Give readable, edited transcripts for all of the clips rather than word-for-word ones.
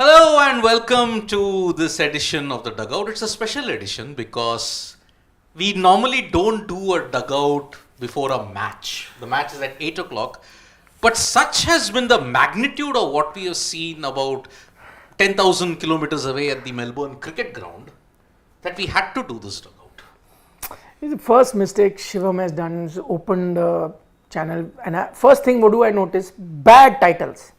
Hello and welcome to this edition of the Dugout. It's a special edition because we normally don't do a dugout before a match. The match is at 8 o'clock. But such has been the magnitude of what we have seen about 10,000 kilometers away at the Melbourne cricket ground that we had to do this dugout. The first mistake Shivam has done is opened the channel, and first thing what do I notice? Bad titles.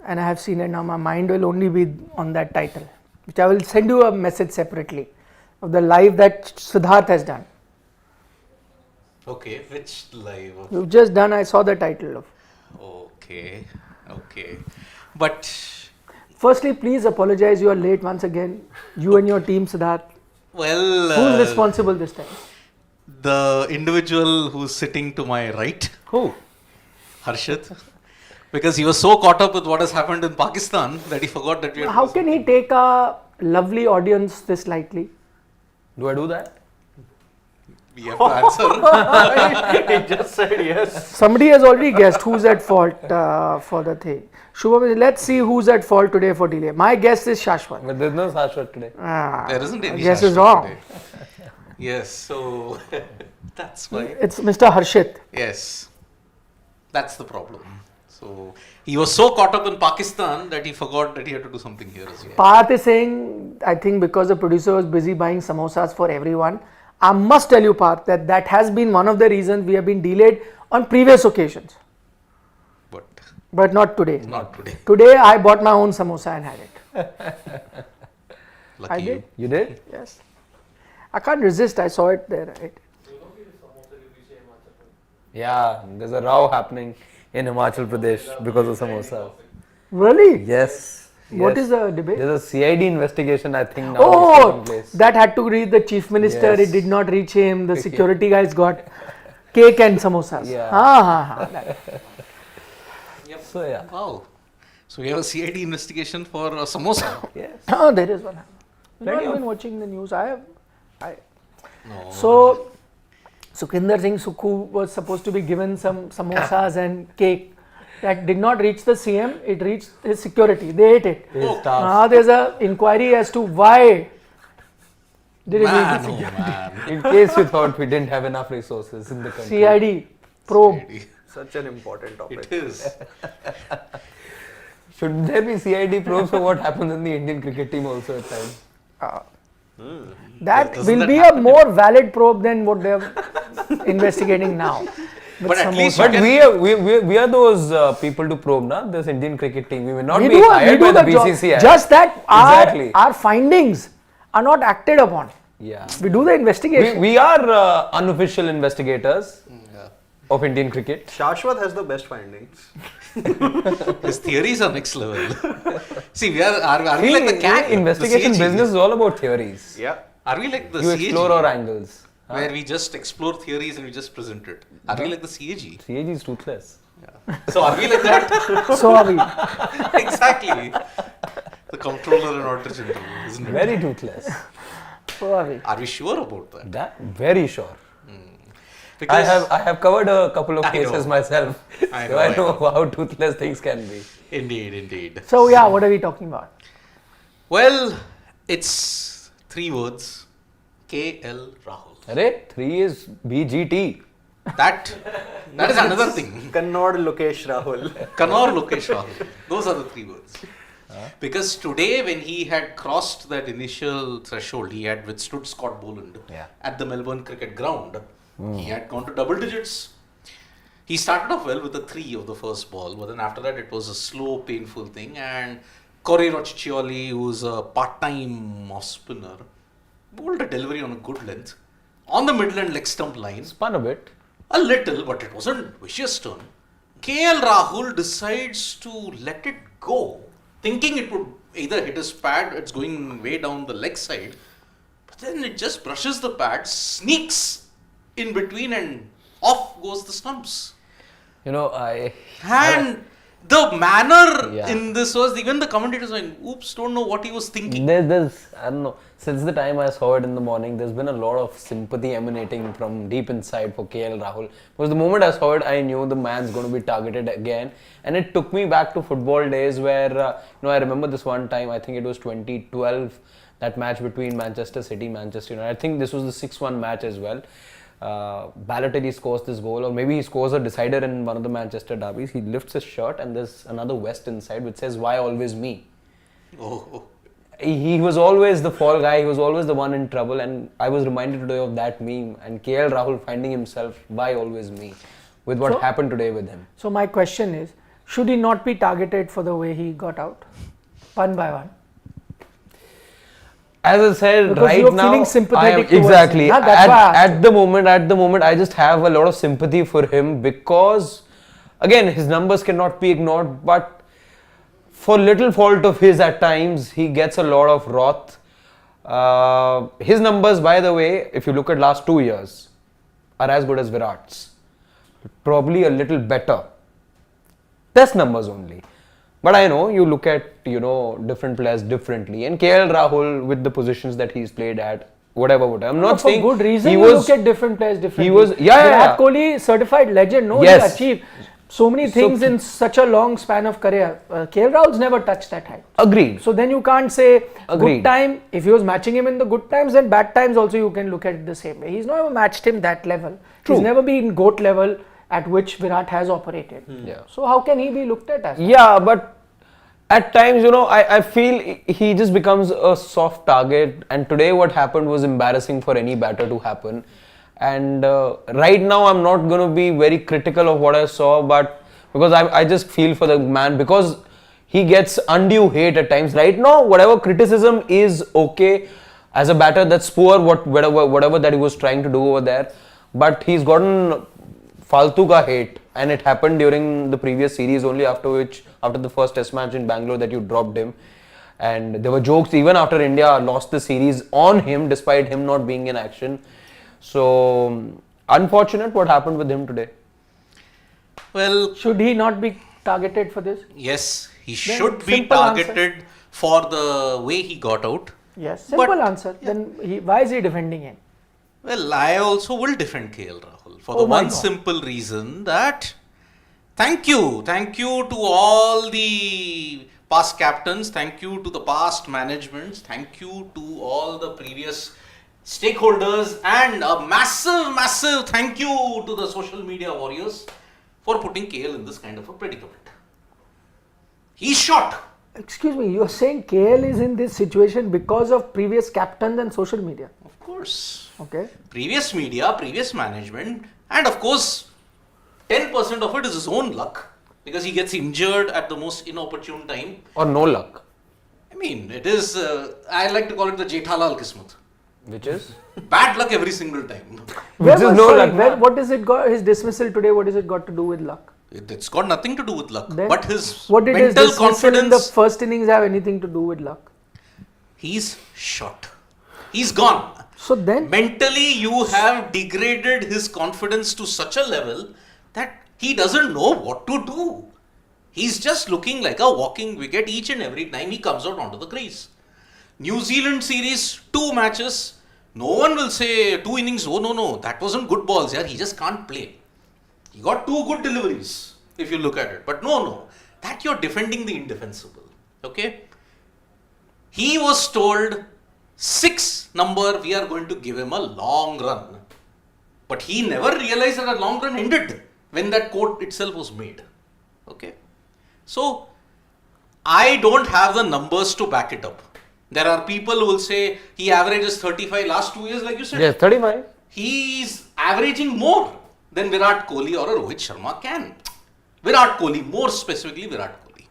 And I have seen it now, my mind will only be on that title, which I will send you a message separately of the live that Siddharth has done. Okay, which live? You've just done, I saw the title of. Okay. But Firstly, please apologize, you are late once again. You and your team, Siddharth. well, Who's responsible this time? the individual who's sitting to my right, Who? Harshit, because he was so caught up with what has happened in Pakistan that he forgot that we had How can he take a lovely audience this lightly? Do I do that? we have to answer. He just said yes. Somebody has already guessed who's at fault for the thing. Shubham, let's see who's at fault today for delay. My guess is Shashwat. But there's no Shashwat today. There isn't any guess is Shashwat wrong. today. Yes, so that's why. It's Mr. Harshit. Yes, that's the problem. So he was so caught up in Pakistan that he forgot that he had to do something here as well. Parth is saying, I think because the producer was busy buying samosas for everyone. I must tell you, Parth, that has been one of the reasons we have been delayed on previous occasions. But not today. Not today. Today I bought my own samosa and had it. Lucky I you. did. You did? Yes. I can't resist. I saw it there. Right? Yeah, there's a row happening in Himachal Pradesh because of samosas. Really? Yes. What yes. is the debate? There's a CID investigation, I think, now is Oh, taking place. that had to reach the chief minister. Yes. It did not reach him. The security guys got cake and samosas. Yeah. Yep. So, yeah. Wow. So we have a CID investigation for samosa. Yes. Oh, there is one. You're not Plenty of- even watching the news. I have. No. So, Sukhinder Singh Sukhu was supposed to be given some samosas and cake. That did not reach the CM. It reached his security. They ate it. His staff. Now there's a inquiry as to why did it reach Man, the oh security. man. In case you thought we didn't have enough resources in the country. CID probe. CID. Such an important topic. It is. Should there be CID probes for what happens in the Indian cricket team also at times? That Doesn't will that be a more valid probe than what they're investigating now. But at least But you we are those people to probe, na? This Indian cricket team. We may not we be do, hired we do by the the job. BCCI. Just that Exactly. our findings are not acted upon. Yeah. We do the investigation. We are unofficial investigators Yeah. of Indian cricket. Shashwat has the best findings. His theories are next level. See, are we like the cat? Investigation the CAG? business is all about theories. Yeah. Are we like the You CAG? explore our angles. Where we just explore theories and we just present it. Are we like the CAG? CAG is toothless. So are we like that? So are we. Exactly. The comptroller and auditor general, isn't it? Very toothless. So are we. Are we sure about that? That very sure. Because I have covered a couple of I cases know. myself. I So know, I I know know. how toothless things can be. Indeed. So yeah, what are we talking about? Well, it's 3 words. KL Rahul. Array, 3 is BGT. That is another thing. Kannad Lokesh Rahul. Kannor Lokesh Rahul. Those are the 3 words. Because today, when he had crossed that initial threshold, he had withstood Scott Boland at the Melbourne cricket ground. He had gone to double digits. He started off well with a 3 of the first ball, but then after that, it was a slow, painful thing. And Corey Rocchioli, who's a part-time off spinner, bowled a delivery on a good length on the middle and leg stump line. Spun a bit. A little, but it wasn't vicious turn. KL Rahul decides to let it go, thinking it would either hit his pad, it's going way down the leg side, but then it just brushes the pad, sneaks in between and off goes the stumps. You know, I And The manner in this was, even the commentators were like, oops, don't know what he was thinking. There's, I don't know, since the time I saw it in the morning, there's been a lot of sympathy emanating from deep inside for KL Rahul. Because the moment I saw it, I knew the man's going to be targeted again. And it took me back to football days where, I remember this one time, I think it was 2012, that match between Manchester City, Manchester United. I think this was the 6-1 match as well. Balotelli scores this goal, or maybe he scores a decider in one of the Manchester derbies. He lifts his shirt and there's another vest inside which says, "Why always me?" Oh. He was always the fall guy, he was always the one in trouble, and I was reminded today of that meme and KL Rahul finding himself, why always me, with what happened today with him. So my question is, should he not be targeted for the way he got out, one by one? As I said, Because right you're now, feeling sympathetic towards exactly. him. That's why I asked At the moment, I just have a lot of sympathy for him because, again, his numbers cannot be ignored. But for little fault of his, at times he gets a lot of wrath. His numbers, by the way, if you look at last 2 years, are as good as Virat's. Probably a little better. Test numbers only. But I know you look at, different players differently. And KL Rahul, with the positions that he's played at, whatever. I'm not saying for good reason he you look at different players differently. He was, Virat Kohli, certified legend, he achieved so many things in such a long span of career. KL Rahul's never touched that height. Agreed. So then you can't say Agreed. good time. If he was matching him in the good times, then bad times also you can look at it the same way. He's never matched him that level. True. He's never been GOAT level at which Virat has operated. Yeah. So how can he be looked at as? Yeah, but at times, I feel he just becomes a soft target, and today what happened was embarrassing for any batter to happen. And right now I'm not going to be very critical of what I saw, but because I just feel for the man, because he gets undue hate at times. Right now, whatever criticism is okay as a batter, that's poor, whatever that he was trying to do over there, but he's gotten faltu ka hate, and it happened during the previous series only, after the first test match in Bangalore, that you dropped him, and there were jokes even after India lost the series on him despite him not being in action. So unfortunate what happened with him today. Well, Should he not be targeted for this? yes, he Then should be simple answer. targeted for the way he got out. Yes, simple But- answer. Then why is he defending him? Well, I also will defend KL Rahul for Oh the my one God. simple reason that thank you to all the past captains, thank you to the past managements, thank you to all the previous stakeholders, and a massive thank you to the social media warriors for putting KL in this kind of a predicament. He's shot. Excuse me, you're saying KL is in this situation because of previous captains and social media. Of course. Okay. Previous media, previous management, and of course 10% of it is his own luck because he gets injured at the most inopportune time. Or no luck. I mean, it is, I like to call it the Jethalal Kismat. Which is? Bad luck every single time. Which is no luck. What does it got, his dismissal today, what has it got to do with luck? It's got nothing to do with luck. Then But his what did his mental dismissal in the confidence, first innings have anything to do with luck? he's shot. He's gone. So then, Mentally, you have degraded his confidence to such a level that he doesn't know what to do. He's just looking like a walking wicket each and every time he comes out onto the crease. New Zealand series, 2 matches. No one will say 2 innings, oh no, that wasn't good balls, yeah, he just can't play. He got 2 good deliveries, if you look at it. But no, that you're defending the indefensible, okay? He was told 6 number, we are going to give him a long run. But he never realized that a long run ended when that quote itself was made, okay? So, I don't have the numbers to back it up. There are people who will say he averages 35 last 2 years, like you said. Yes, 35. He's averaging more than Virat Kohli or a Rohit Sharma can. Virat Kohli, more specifically Virat Kohli.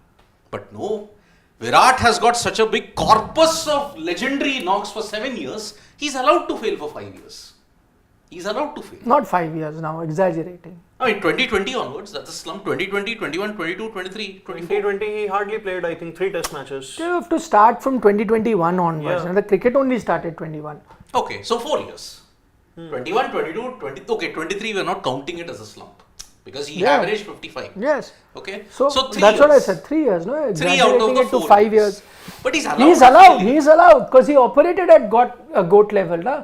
But no, Virat has got such a big corpus of legendary knocks for 7 years, he's allowed to fail for 5 years. He's allowed to fail. not 5 years now, exaggerating. I mean, 2020 onwards, that's a slump. 2020, 21, 22, 23, 24. T20 he hardly played, I think, 3 test matches. You have to start from 2021 onwards. Yeah. And the cricket only started 21. Okay, so 4 years. 21, 22, 20, okay, 23, we're not counting it as a slump. because he averaged 55. Yes. Okay. So, So 3 that's what I years. said. 3 years, no? 3 out of Graduating the it to 4 5 years. But he's allowed. He's allowed. He's allowed because he operated at goat level, na?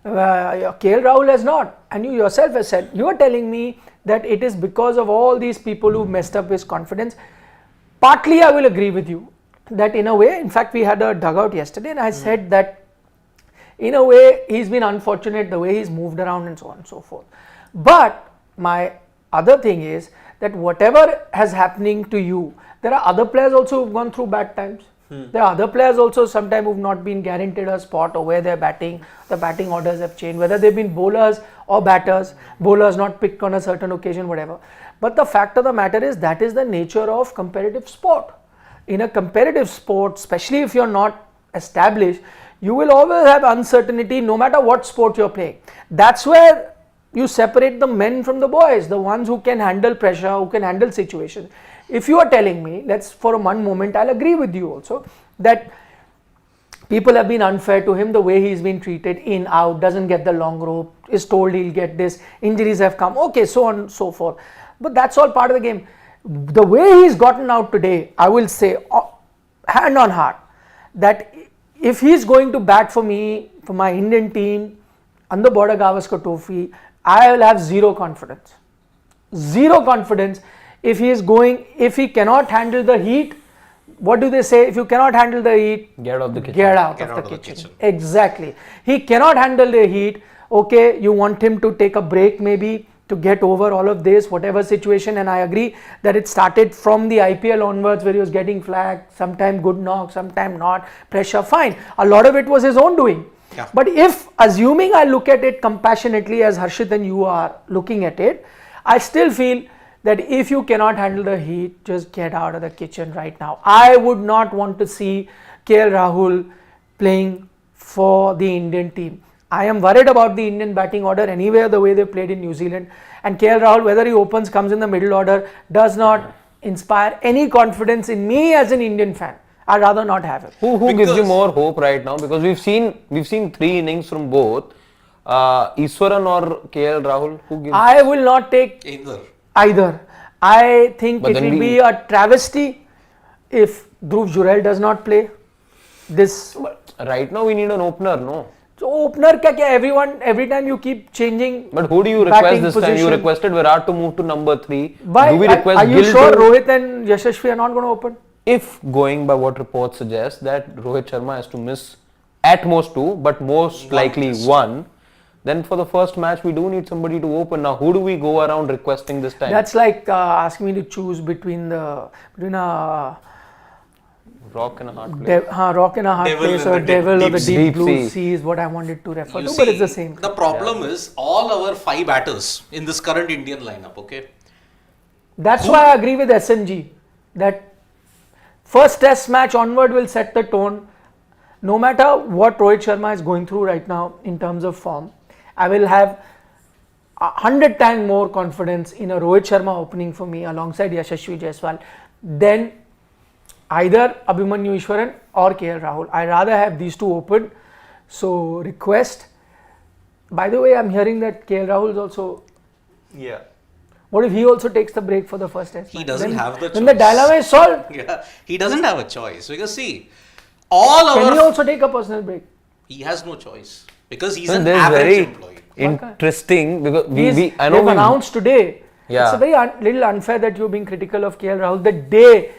KL Rahul has not, and you yourself have said. You are telling me that it is because of all these people who messed up his confidence. Partly, I will agree with you that in a way. In fact, we had a dugout yesterday, and I said that in a way he's been unfortunate the way he's moved around and so on and so forth. But my other thing is that whatever has happening to you, there are other players also who've gone through bad times. There are other players also sometimes who've not been guaranteed a spot or where they're batting, the batting orders have changed, whether they've been bowlers or batters, bowlers not picked on a certain occasion, whatever. But the fact of the matter is that is the nature of competitive sport. In a competitive sport, especially if you're not established, you will always have uncertainty no matter what sport you're playing. That's where you separate the men from the boys, the ones who can handle pressure, who can handle situations. If you are telling me, let's for one moment, I'll agree with you also that people have been unfair to him, the way he's been treated in, out, doesn't get the long rope, is told he'll get this, injuries have come, okay, so on and so forth. But that's all part of the game. The way he's gotten out today, I will say, hand on heart, that if he's going to bat for me, for my Indian team, on the Border-Gavaskar Trophy, I will have zero confidence. Zero confidence if he is going, if he cannot handle the heat. What do they say? If you cannot handle the heat, Get out of the kitchen. Get out of the kitchen. Exactly. He cannot handle the heat. Okay, you want him to take a break maybe to get over all of this, whatever situation. And I agree that it started from the IPL onwards where he was getting flagged, sometime good knock, sometime not, pressure, fine. A lot of it was his own doing. Yeah. But if, assuming I look at it compassionately as Harshit and you are looking at it, I still feel that if you cannot handle the heat, just get out of the kitchen right now. I would not want to see KL Rahul playing for the Indian team. I am worried about the Indian batting order anywhere the way they played in New Zealand. And KL Rahul, whether he opens, comes in the middle order, does not inspire any confidence in me as an Indian fan. I'd rather not have him. Who gives you more hope right now? Because we've seen 3 innings from both. Easwaran or KL Rahul? Who gives? I will not take either. I think it will be a travesty if Dhruv Jurel does not play this. Right now we need an opener, no? So opener every time you keep changing. But who do you request this time? You requested Virat to move to number 3. Why? Do we request are you Gill sure Rohit and Yashasvi are not going to open? If going by what reports suggest that Rohit Sharma has to miss at most 2, but most likely 1, then for the first match we do need somebody to open. Now who do we go around requesting this time? That's like asking me to choose between a rock and a hard place. Rock and a hard place or devil or the deep blue sea is what I wanted to refer to, but it's the same. The problem is all our 5 batters in this current Indian lineup, okay? That's why I agree with SMG that first test match onward will set the tone. No matter what Rohit Sharma is going through right now in terms of form, I will have 100 times more confidence in a Rohit Sharma opening for me alongside Yashasvi Jaiswal than either Abhimanyu Easwaran or KL Rahul. I rather have these 2 open. So request. By the way, I'm hearing that KL Rahul is also. Yeah. What if he also takes the break for the first test? He doesn't have the choice. Then the dilemma is solved. Yeah, he doesn't have a choice because see, all Can our. he also take a personal break? He has no choice because he's So an this is average very employee. interesting because They've announced today. Yeah. It's a very little unfair that you're being critical of KL Rahul. The day.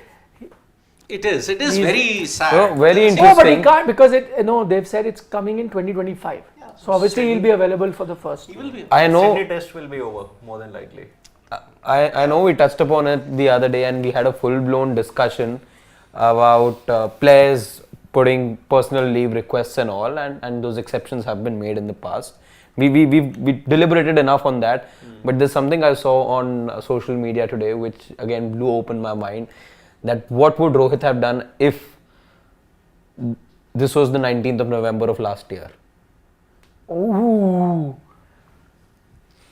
It is very sad. Oh, very No, but he interesting. can't because they've said it's coming in 2025. So obviously he'll be available for the first. He will be. I know. Sydney Test will be over more than likely. I know we touched upon it the other day and we had a full-blown discussion about players putting personal leave requests and all, and those exceptions have been made in the past. We deliberated enough on that, but there's something I saw on social media today which again blew open my mind, that what would Rohit have done if this was the 19th of November of last year? Ooh.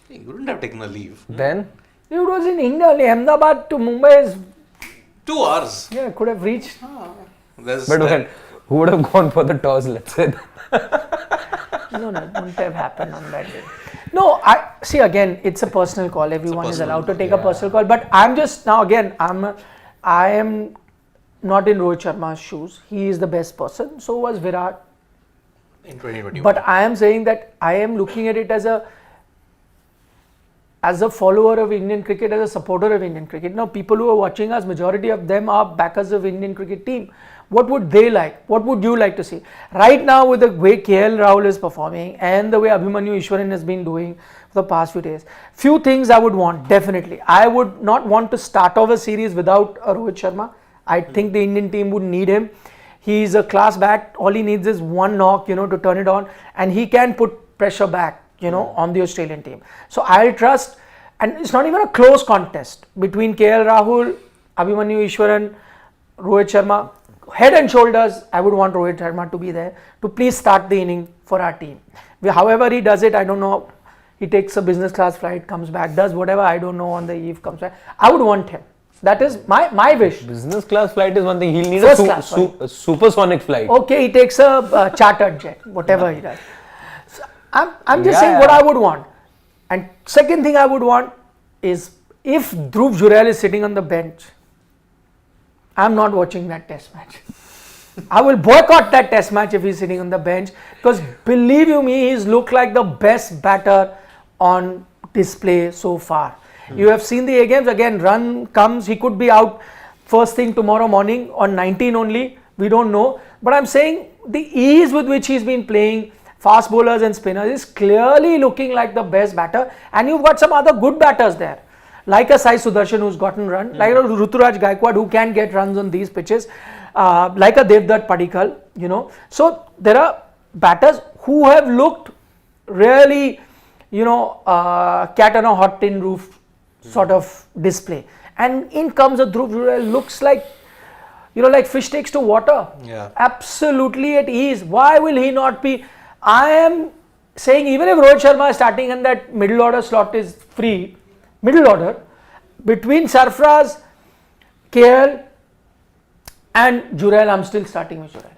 He wouldn't have taken a leave. Then? It was in India only. Ahmedabad to Mumbai is. 2 hours. Yeah, could have reached. But well, who would have gone for the toss, let's say? No, it wouldn't have happened on that day. No, I see again. It's a personal call. Everyone is allowed to take a personal call. But I'm just now again. I am not in Rohit Sharma's shoes. He is the best person. So was Virat in 2021. But I am saying that I am looking at it as a follower of Indian cricket, as a supporter of Indian cricket. Now, people who are watching us, majority of them are backers of Indian cricket team. What would they like? What would you like to see? Right now, with the way KL Rahul is performing and the way Abhimanyu Easwaran has been doing for the past few days, few things I would want, definitely. I would not want to start off a series without a Rohit Sharma. I think the Indian team would need him. He is a class bat. All he needs is one knock, to turn it on, and he can put pressure back, on the Australian team. So I'll trust, and it's not even a close contest between KL Rahul, Abhimanyu Easwaran, Rohit Sharma. Head and shoulders, I would want Rohit Sharma to be there to please start the inning for our team. However he does it, I don't know. He takes a business class flight, comes back, does whatever, I don't know, on the eve comes back. I would want him. That is my wish. Business class flight is one thing. He'll need a supersonic flight. Okay, he takes a chartered jet, whatever he does. So I'm just saying what I would want. And second thing I would want is if Dhruv Jurel is sitting on the bench, I'm not watching that test match. I will boycott that test match if he's sitting on the bench, because believe you me, he's looked like the best batter on display so far. You have seen the A games, again run comes, he could be out first thing tomorrow morning on 19 only, we don't know. But I'm saying the ease with which he's been playing fast bowlers and spinners is clearly looking like the best batter, and you've got some other good batters there. Like a Sai Sudharsan who's gotten run, like a Ruturaj Gaikwad who can get runs on these pitches, like a Devdutt Padikkal, So there are batters who have looked really, cat on a hot tin roof sort of display. And in comes a Dhruv Jurel, looks like, like fish takes to water. Yeah. Absolutely at ease. Why will he not be? I am saying even if Rohit Sharma is starting and that middle order slot is free, middle order, between Sarfaraz, KL and Jurel, I'm still starting with Jurel.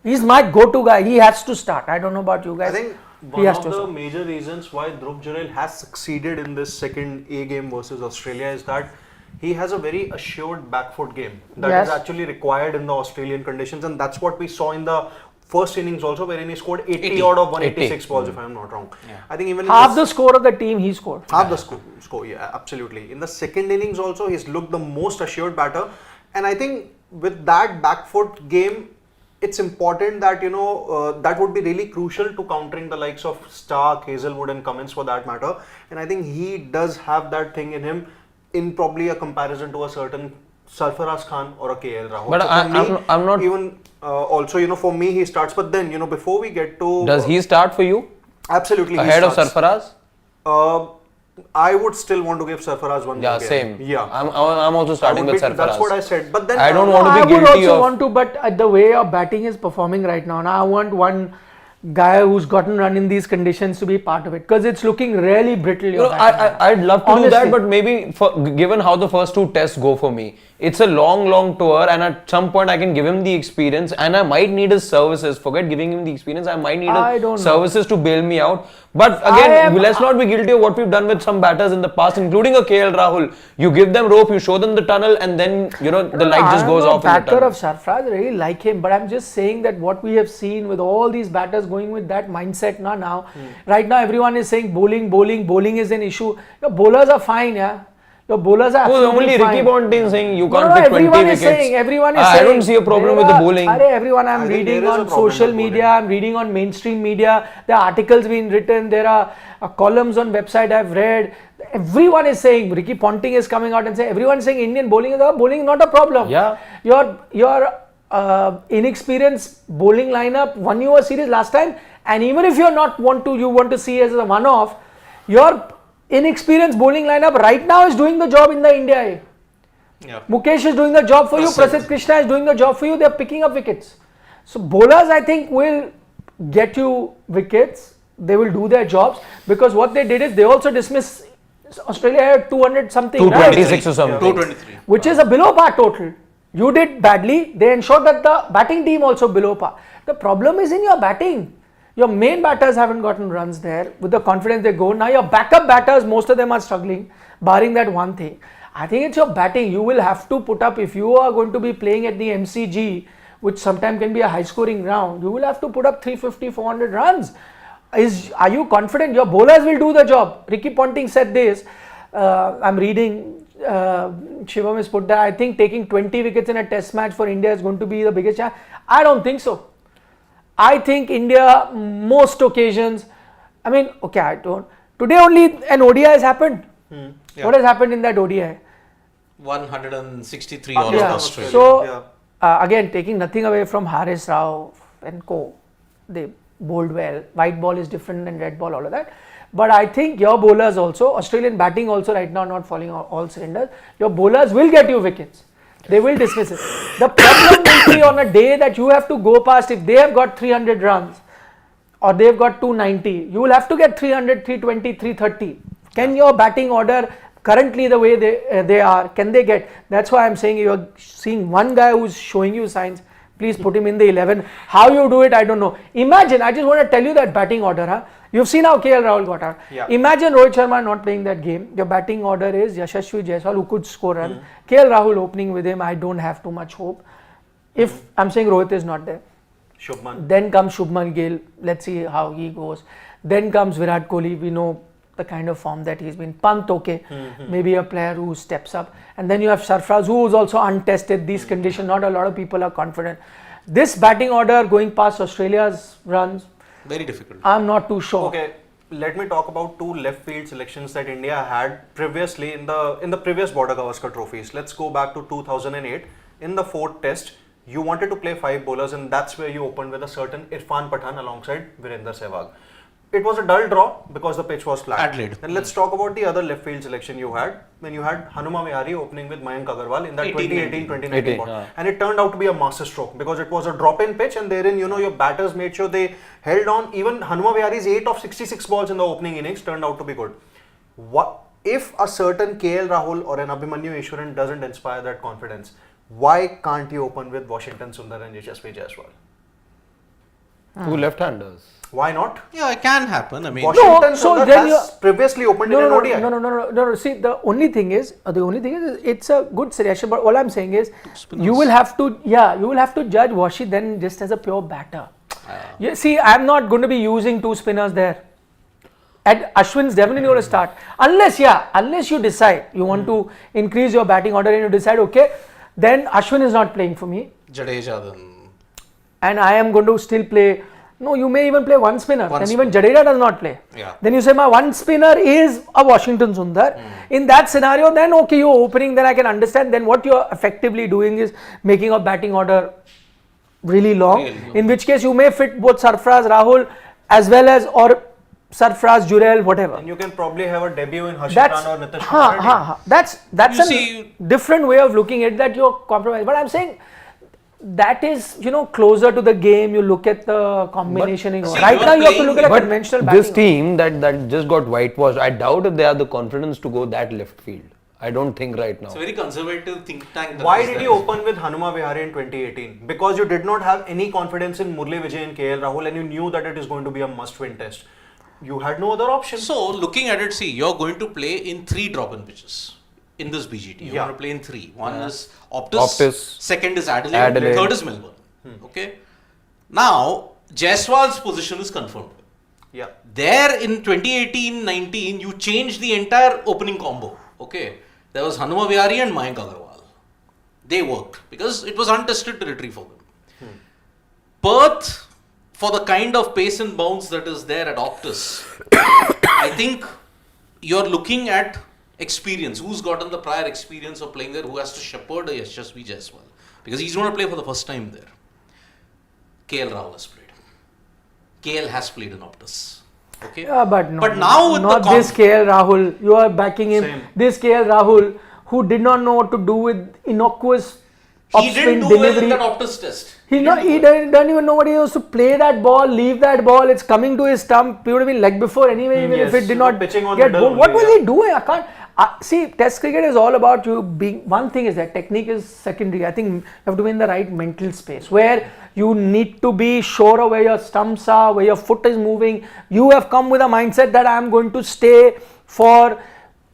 He's my go-to guy. He has to start. I don't know about you guys. I think one of the major reasons why Dhruv Jurel has succeeded in this second A game versus Australia is that he has a very assured back foot game that is actually required in the Australian conditions, and that's what we saw in the first innings also, wherein he scored 80 out of 186 balls, if I'm not wrong. Yeah. I think even half the score of the team he scored. Half the score, yeah, absolutely. In the second innings also, he's looked the most assured batter, and I think with that back foot game, it's important that that would be really crucial to countering the likes of Stark, Hazelwood, and Cummins for that matter. And I think he does have that thing in him, in probably a comparison to a certain Sarfaraz Khan or a KL Rahul. But so I'm not even also for me he starts. But then before we get to does he start for you? Absolutely, ahead of Sarfaraz. I would still want to give Sarfaraz one. Yeah, game. Same. Yeah, I'm also starting with Sarfaraz. That's what I said. But then I don't want to be guilty I would also want to, but the way your batting is performing right now, I want one guy who's gotten run in these conditions to be part of it, because it's looking really brittle. I'd love to do that, but maybe given how the first two tests go for me, it's a long tour, and at some point I can give him the experience, and I might need his services. Forget giving him the experience, I might need his services to bail me out. But again, let's not be guilty of what we've done with some batters in the past, including a KL Rahul. You give them rope, you show them the tunnel, and then the light just goes off. I'm a backer of Sarfaraz, I really like him, but I'm just saying that what we have seen with all these batters going with that mindset now. Right now everyone is saying bowling is an issue. Your bowlers are fine, Your bowlers are absolutely only fine. Ricky Ponting saying you can't pick 20 wickets. Everyone is I saying. don't see a problem with the bowling. Everyone, I'm reading on social media, I'm reading on mainstream media, there are articles being written, there are columns on website I've read. Everyone is saying, Ricky Ponting is coming out and saying, everyone is saying Indian bowling is not a problem. Yeah. Your inexperienced bowling lineup won you a series last time, and even if you want to see as a one-off, your inexperienced bowling lineup right now is doing the job in the India A. Yeah. Mukesh is doing the job for you, Prasidh Krishna is doing the job for you, they are picking up wickets. So bowlers, I think, will get you wickets, they will do their jobs, because what they did is they also dismissed Australia had 200 something, 226 right? or something. 223. Which is a below par total. You did badly, they ensured that the batting team also below par. The problem is in your batting. Your main batters haven't gotten runs there. With the confidence they go. Now your backup batters, most of them are struggling, barring that one thing. I think it's your batting. You will have to put up, if you are going to be playing at the MCG, which sometimes can be a high scoring ground, you will have to put up 350, 400 runs. Are you confident? Your bowlers will do the job. Ricky Ponting said this. I'm reading, Shivam has put that, I think taking 20 wickets in a test match for India is going to be the biggest challenge. I don't think so. I think India, most occasions, I mean, okay, I don't. Today only an ODI has happened. Yeah. What has happened in that ODI? 163 all of Australia. So, again, taking nothing away from Haris Rao and co. They bowled well. White ball is different than red ball, all of that. But I think your bowlers also, Australian batting also right now not falling all cylinders. Your bowlers will get you wickets. They will dismiss it. The problem will be on a day that you have to go past, if they have got 300 runs or they've got 290, you will have to get 300, 320, 330. Can your batting order currently the way they are, can they get? That's why I'm saying you're seeing one guy who's showing you signs. Please put him in the 11. How you do it, I don't know. Imagine, I just want to tell you that batting order. Huh? You've seen how KL Rahul got out. Yeah. Imagine Rohit Sharma not playing that game. Your batting order is Yashasvi Jaiswal, who could score run. KL Rahul opening with him, I don't have too much hope. If I'm saying Rohit is not there. Shubman. Then comes Shubman Gill. Let's see how he goes. Then comes Virat Kohli. We know the kind of form that he's been. Pant, okay, maybe a player who steps up. And then you have Sarfraz, who is also untested. These conditions, not a lot of people are confident. This batting order going past Australia's runs, very difficult. I'm not too sure. Okay, let me talk about two left field selections that India had previously in the previous Border-Gavaskar trophies. Let's go back to 2008. In the fourth test, you wanted to play 5 bowlers, and that's where you opened with a certain Irfan Pathan alongside Virender Sehwag. It was a dull draw because the pitch was flat. Adelaide. Then let's talk about the other left field selection you had when you had Hanuma Vihari opening with Mayank Agarwal in that 2018-2019 ball. And it turned out to be a masterstroke because it was a drop-in pitch, and therein, you know, your batters made sure they held on. Even Hanuma Vihari's 8 of 66 balls in the opening innings turned out to be good. What if a certain KL Rahul or an Abhimanyu Easwaran doesn't inspire that confidence? Why can't you open with Washington Sundar and Yashasvi Jaiswal? Two left-handers. Why not? Yeah, it can happen. I mean, Washington Sundar has previously opened in an ODI. No. See, the only thing is, it's a good suggestion. But all I'm saying is, you will have to judge Washi then just as a pure batter. You see, I'm not going to be using 2 spinners there. And Ashwin's definitely going to start. Unless you decide you want to increase your batting order and you decide, okay, then Ashwin is not playing for me. Jadeja then. And I am going to still play. No, you may even play 1 spinner. And even Jadeja does not play. Yeah. Then you say my 1 spinner is a Washington Sundar. In that scenario, then okay, you're opening, then I can understand. Then what you're effectively doing is making a batting order really long. In which case you may fit both Sarfraz, Rahul as well as or Sarfraz, Jurel, whatever. And you can probably have a debut in Harshit Rana or Nitish Kumar. That's a different way of looking at that. You're compromised. But I'm saying that is, closer to the game. You look at the combination. Right now, you have to look at a conventional batting. This team that just got whitewashed, I doubt if they have the confidence to go that left field. I don't think right now. It's a very conservative think tank. Why did you open with Hanuma Vihari in 2018? Because you did not have any confidence in Murli Vijay and KL Rahul, and you knew that it is going to be a must-win test. You had no other option. So, looking at it, see, you're going to play in 3 drop-in pitches in this BGT. You're going to play in 3. One is Optus, second is Adelaide, third is Melbourne. Okay. Now, Jaiswal's position is confirmed. Yeah. There in 2018-19, you changed the entire opening combo. Okay. There was Hanuma Vihari and Mayank Agarwal. They worked because it was untested territory for them. Perth, for the kind of pace and bounce that is there at Optus, I think you're looking at experience. Who's gotten the prior experience of playing there, who has to shepherd a Yashasvi Jaiswal? Because he's going to play for the first time there. KL Rahul has played. KL has played in Optus. Okay. Yeah, but now with not this KL Rahul. You are backing him. Same. This KL Rahul, who did not know what to do with innocuous he didn't do well in that Optus test. He doesn't even know what he was to play that ball, leave that ball. It's coming to his stump. He would have been leg before anyway, even if it did not get bowled. What was he doing? See, Test cricket is all about you being. One thing is that technique is secondary. I think you have to be in the right mental space where you need to be sure of where your stumps are, where your foot is moving. You have come with a mindset that I am going to stay for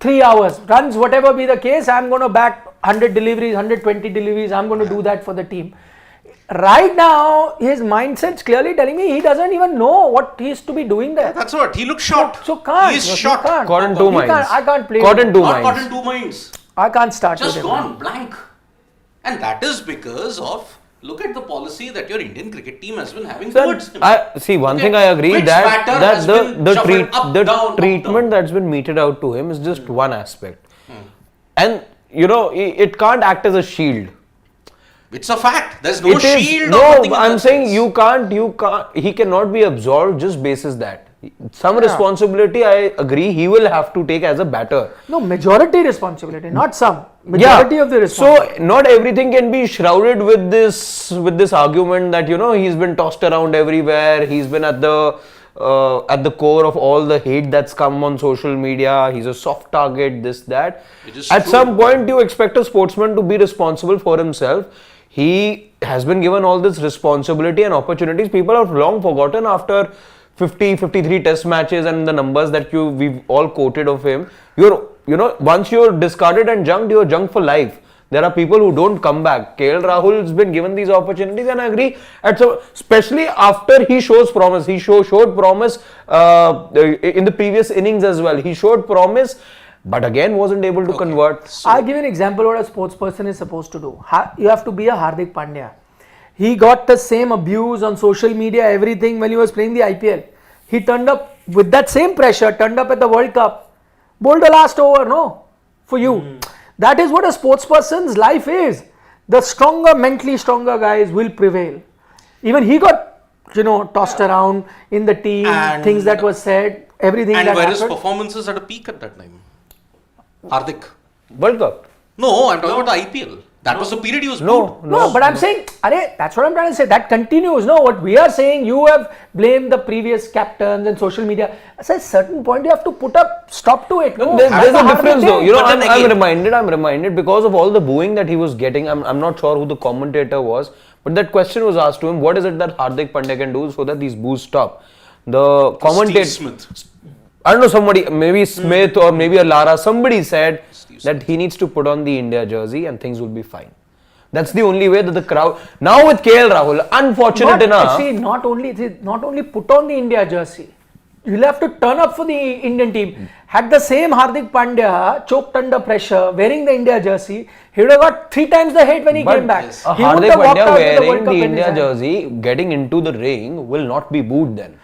3 hours, runs, whatever be the case. I am going to back 100 deliveries, 120 deliveries. I am going to do that for the team. Right now, his mindset's clearly telling me he doesn't even know what he is to be doing there. That's what. He looks short. So can't. He's short. Caught in two minds. I can't play. Caught in two Not caught in minds. 2 minds. I can't start Just with him. gone blank. And that is because of, look at the policy that your Indian cricket team has been having towards him. See, one thing I agree Which that batter has been shuffled up, the down, up, treatment down. that's been meted out to him is just one aspect, and it can't act as a shield. It's a fact. There's no It is- shield or No, nothing in I'm that saying sense. you can't. He cannot be absolved just basis that. Some responsibility, I agree, he will have to take as a batter. No, majority responsibility, not some. Majority of the responsibility. So not everything can be shrouded with this argument that he's been tossed around everywhere. He's been at the core of all the hate that's come on social media. He's a soft target. This that. It is At true. some point, you expect a sportsman to be responsible for himself. He has been given all this responsibility and opportunities. People have long forgotten after 50, 53 test matches and the numbers that we've all quoted of him. Once you're discarded and junked, you're junked for life. There are people who don't come back. KL Rahul has been given these opportunities, and I agree. Especially after he shows promise. He showed promise in the previous innings as well. He showed promise, but again wasn't able to convert. I'll give you an example what a sports person is supposed to do. You have to be a Hardik Pandya. He got the same abuse on social media, everything when he was playing the IPL. He turned up with that same pressure, turned up at the World Cup, bowled the last over, no, for you. That is what a sports person's life is. The stronger, mentally stronger guys will prevail. Even he got, tossed around in the team, And- things that were said, everything And that where his happened. performances at a peak at that time? Hardik. World Cup. No, I'm talking about the IPL. That was the period he was good. No, but I'm saying, that's what I'm trying to say. That continues. No, what we are saying, you have blamed the previous captains and social media. At a certain point, you have to put a stop to it. No, There's a Hardik difference though. did. But then I'm reminded because of all the booing that he was getting. I'm not sure who the commentator was, but that question was asked to him: what is it that Hardik Pandya can do so that these boos stop? The commentator, Steve Smith. I don't know, somebody, maybe Smith or maybe a Lara, somebody said that he needs to put on the India jersey and things will be fine. That's the only way that the crowd. Now with KL Rahul, unfortunate enough. See, not only put on the India jersey, you'll have to turn up for the Indian team. Had the same Hardik Pandya choked under pressure, wearing the India jersey, he would have got 3 times the hate when he came back. A He wouldn't Hardik have walked Pandya out with the World wearing Cup the in his India hand. jersey, getting into the ring will not be booed then.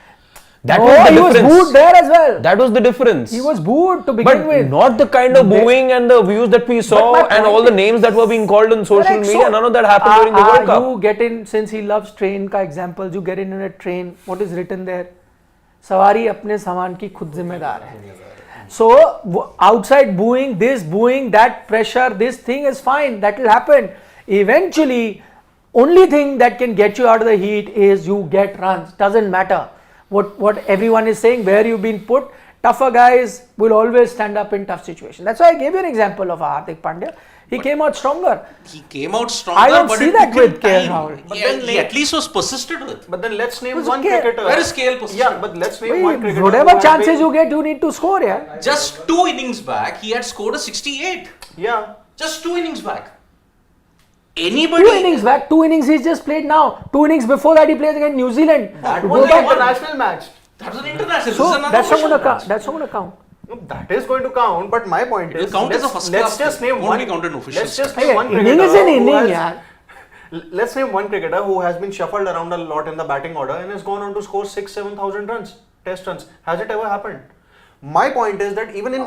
That No, was the he was difference. booed there as well. That was the difference. He was booed to begin But with. not the kind of booing and the views that we saw But my and all point the is- names that were being called on social Correct. media. So, None of that happened during the World Cup. You get in, since he loves train ka examples, you get in a train, what is written there? सवारी अपने सामान की खुद जिम्मेदार है. So outside booing, that pressure, this thing is fine, that will happen. Eventually, only thing that can get you out of the heat is you get runs. Doesn't matter what everyone is saying, where you've been put. Tougher guys will always stand up in tough situations. That's why I gave you an example of Hardik Pandya. He came out stronger. He came out stronger. I don't but see it that took him with KL time. Rahul. But Yeah, then he at least was persisted with. But then let's name Who's one KL? cricketer. Where is KL position? Yeah, but let's name one cricketer. Whatever who has chances been- you get, you need to score, yeah. Just 2 innings back, he had scored a 68. Yeah. Just 2 innings back. 2 Anybody. innings back, 2 innings he's just played now. 2 innings before that he played against New Zealand. That To was go an back- international match. That was an international. So this is another that's not official going to match. count. That's not going to count. No, that is going to count, but my point It will is, count as a let's, first let's class just thing. name Won't one. be counted in official Let's just stats. name one Inning cricketer is an who inning, has- yeah. Let's name one cricketer who has been shuffled around a lot in the batting order and has gone on to score 6,000-7,000 runs, test runs. Has it ever happened? My point is that even in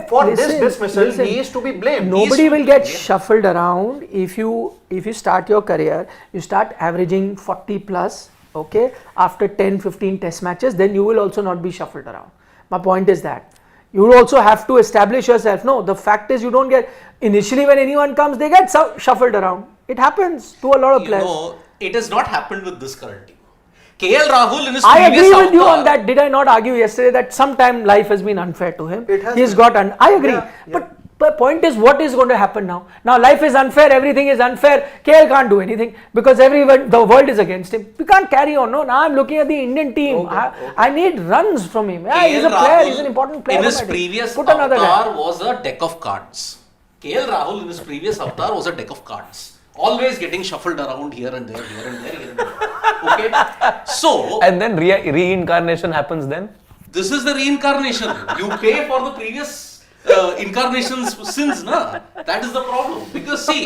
for this dismissal, he is to be blamed. Nobody will get shuffled around if you start your career, you start averaging 40 plus, okay, after 10-15 test matches, then you will also not be shuffled around. My point is that you also have to establish yourself. No, the fact is you don't get, initially when anyone comes, they get shuffled around. It happens to a lot of players. No, it has not happened with this current team. KL Rahul in his I previous agree with you avatar- on that. Did I not argue yesterday that sometime life has been unfair to him? It has He's been. got I agree. Yeah. But the point is, what is going to happen now? Now life is unfair, everything is unfair. KL can't do anything because everyone, the world is against him. We can't carry on. No, now I'm looking at the Indian team. I need runs from him. Yeah, he's a KL player, Rahul he's an important player. in his for my team. previous Put another avatar guy. was a deck of cards. KL Rahul in his previous avatar was a deck of cards. Always getting shuffled around here and there, here and there, here and there. Okay? So, And then reincarnation happens then? this is the reincarnation. You pay for the previous incarnation's sins, na? That is the problem. Because see,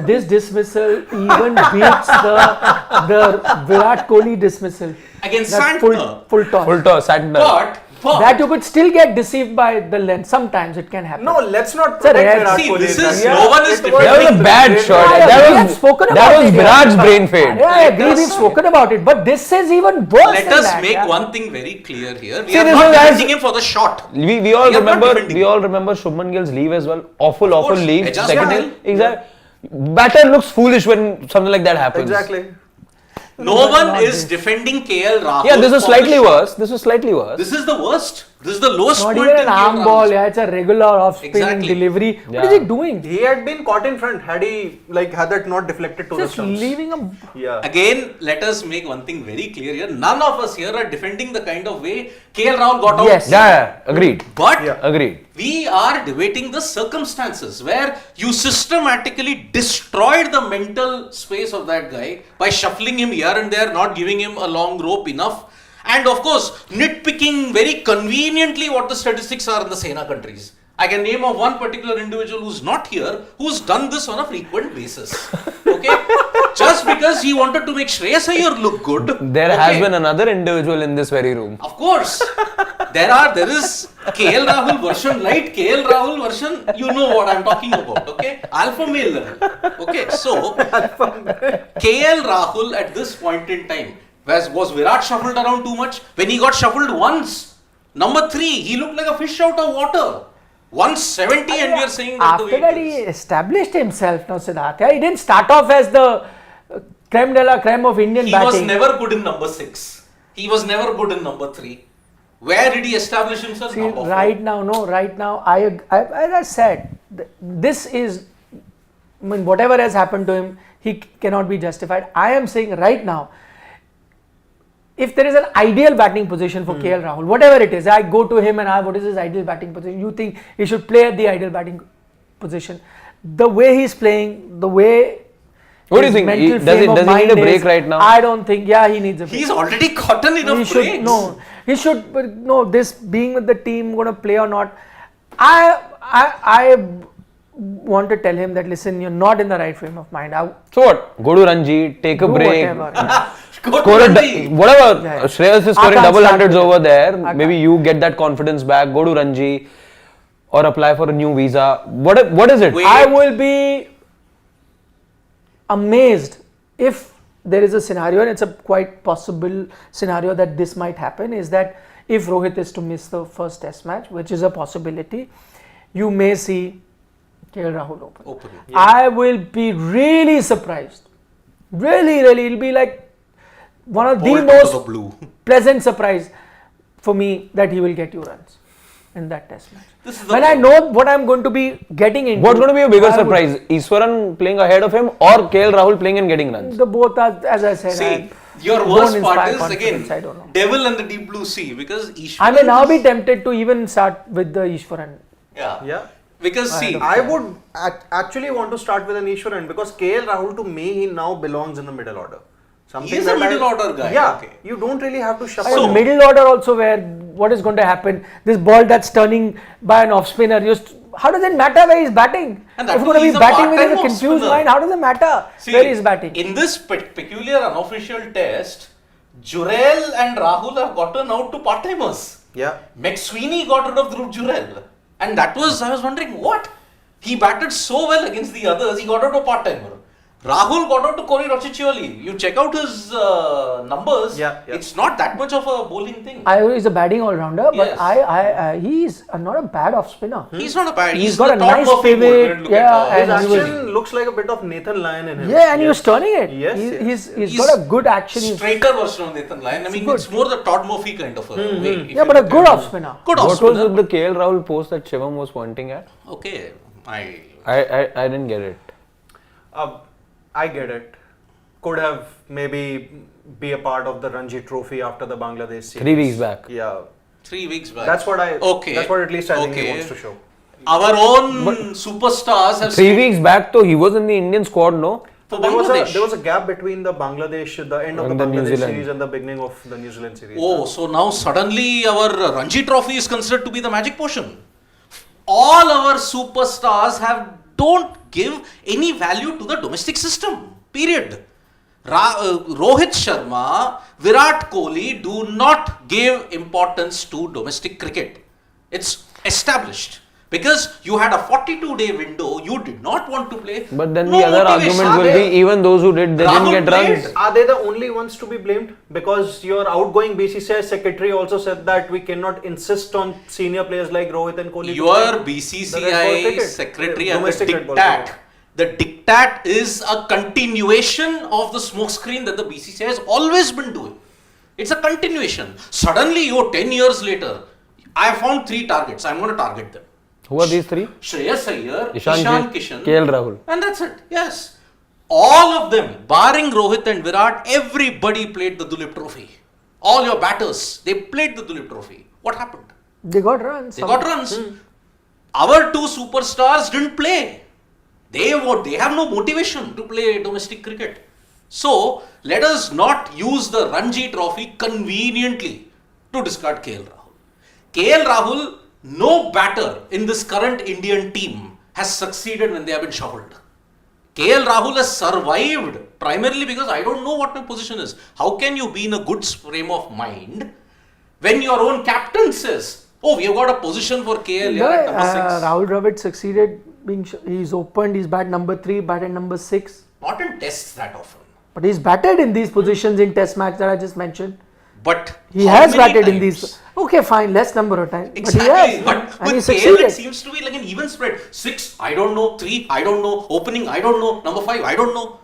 This dismissal even beats the Virat Kohli dismissal. against That Santner. full toss. Full toss, Santner. But That you could still get deceived by the lens. Sometimes it can happen. No, let's not It's a protect rare- Virat See, Kohli. this is- Yeah, no one is it was- defending That was a bad shot. Yeah, That we have was spoken that about was it, Virat's yeah. brain fade. Yeah, I Let agree. us- We've spoken about it, but this is even worse. let than us that, make yeah. one thing very clear here. We See, are this not is as- defending him for the shot. We all We are not remember defending. Shubman Gill's leave as well. Awful course, leave. Ajaz Second Patel. in, exactly. Batter looks foolish when something like that happens. Exactly. No one is defending KL Rahul. Yeah, this for is the slightly shot. worse. This is slightly worse. This is the worst. This is the lowest Not point even in an KL arm Rahul's- ball. Yeah, it's a regular off-spinning Exactly. delivery. Yeah. What is he doing? He had been caught in front had he had that not deflected to the Just stumps. leaving him. Yeah. Again, let us make one thing very clear here. None of us here are defending the kind of way KL Rahul got out. Yes. Yeah, agreed. But Yeah. Agreed. we are debating the circumstances where you systematically destroyed the mental space of that guy by shuffling him here and there, not giving him a long rope enough. And of course, nitpicking very conveniently what the statistics are in the Sena countries. I can name of one particular individual who's not here, who's done this on a frequent basis. Okay? Just because he wanted to make Shreyas Iyer look good. There okay? has been another individual in this very room. Of course. There is KL Rahul version, light KL Rahul version, you know what I'm talking about, okay? Alpha male level. Okay, so KL Rahul at this point in time, was Virat shuffled around too much? When he got shuffled once, number 3, he looked like a fish out of water. 170 and we are saying that After that, he established himself. Now, Siddharth. Yeah, he didn't start off as the creme de la creme of Indian he batting. was never good in number 6. He was never good in number 3. Where did he establish himself? See, Number 4. right now, as I said, this is, I mean, whatever has happened to him, he cannot be justified. I am saying right now, if there is an ideal batting position for KL Rahul, whatever it is, I go to him and ask what is his ideal batting position. You think he should play at the ideal batting position? The way he's playing, the way. What do you his think? mental Does frame he of need a mind break is, right now? I don't think. Yeah, he needs a break. He's already gotten enough He should breaks. no. He should. But no, this being with the team, going to play or not. I want to tell him that listen, you're not in the right frame of mind. So what? Go to Ranji, take a Do break. whatever. Yeah. Go to Score a Ranji. whatever. Yeah. Shreyas is I scoring can't double start hundreds with over it. there. I Maybe can't. you get that confidence back. Go to Ranji or apply for a new visa. What is it? Wait. I will be amazed if there is a scenario, and it's a quite possible scenario that this might happen, is that if Rohit is to miss the first test match, which is a possibility, you may see KL Rahul open. I will be really surprised. Really, it'll be like one of the Bolt out of most the blue. pleasant surprise for me that he will get you runs in that test match. This is the When I know what I'm going to be getting into. What's going to be a bigger I would- surprise? Easwaran playing ahead of him or KL Rahul playing and getting runs? The both are, as I said, See, your don't worst inspire part is confidence, again I don't know. devil and the deep blue sea because Ishwaran I may now is- be tempted to even start with the Easwaran. Yeah. Because see, I would actually want to start with an Easwaran because KL Rahul to me he now belongs in the middle order. He is a middle order guy, Yeah, okay. you don't really have to shuffle. So- Middle order also where what is going to happen? This ball that's turning by an off spinner. How does it matter where he's batting? And that If too, you're going to he's be a batting with a part-time confused off-spinner. mind, how does it matter see, where he's batting? in this peculiar unofficial test, Jurel and Rahul have gotten out to part-timers. Yeah. McSweeney got rid of Dhruv Jurel. And that was, I was wondering, what? He batted so well against the others, he got out a part-timer. Rahul got out to Corey Rocchiccioli. You check out his numbers. It's not that much of a bowling thing. He's a batting all-rounder, Yes. but he's not a bad off-spinner. He's not a bad. He's got a the Todd nice Murphy pivot. mold. Yeah, His and he was- action looks like a bit of Nathan Lyon in him. Yeah, and he was turning it. Yes, He's got a good action. Straighter version of Nathan Lyon. I mean, good. it's more the Todd Murphy kind of a way. Yeah, but a good off-spinner. Good What off-spinner. was it, the KL Rahul post that Shivam was pointing at? Okay, I didn't get it. I get it. Could have maybe be a part of the Ranji Trophy after the Bangladesh series. 3 weeks back. Yeah. 3 weeks back. That's what Okay. That's what at least I think he Okay. wants to show. Our own superstars have 3 weeks back, though, he was in the Indian squad, no? for There Bangladesh. was a gap between the Bangladesh, the end of And the the New Bangladesh Zealand. series and the beginning of the New Zealand series. Oh, so now suddenly our Ranji Trophy is considered to be the magic potion. All our superstars don't give any value to the domestic system. Period. Rohit Sharma, Virat Kohli do not give importance to domestic cricket. It's established. Because you had a 42-day window, you did not want to play. But then No the other motivation. argument will be, even those who did, they Rahul didn't get played. runs. Are they the only ones to be blamed? Because your outgoing BCCI secretary also said that we cannot insist on senior players like Rohit and Kohli. to Your play the red ball BCCI cricket. secretary and the Domestic red ball diktat. cricket. The diktat is a continuation of the smokescreen that the BCCI has always been doing. It's a continuation. Suddenly, 10 years later, I found 3 targets. I'm going to target them. Who are these 3? Shreyas Iyer, Ishan Ishan Kishan, KL Rahul. and that's it. Yes. All of them, barring Rohit and Virat, everybody played the Dulip Trophy. All your batters, they played the Dulip Trophy. What happened? They got runs. They got runs. Our 2 superstars didn't play. They have no motivation to play domestic cricket. So, let us not use the Ranji Trophy conveniently to discard KL Rahul. KL Rahul, no batter in this current Indian team has succeeded when they have been shuffled. KL Rahul has survived primarily because I don't know what my position is. How can you be in a good frame of mind when your own captain says, oh, we have got a position for KL here at number 6. Rahul Dravid succeeded he's opened, he's bat number 3, batted number 6. Not in tests that often. But he's batted in these positions in test match that I just mentioned. But He how has many batted in times? these. Okay, fine, less number of times. Exactly. But But he with has. And he KL, succeeded. it seems to be like an even spread. 6, I don't know. 3, I don't know. Opening, I don't know. Number 5, I don't know.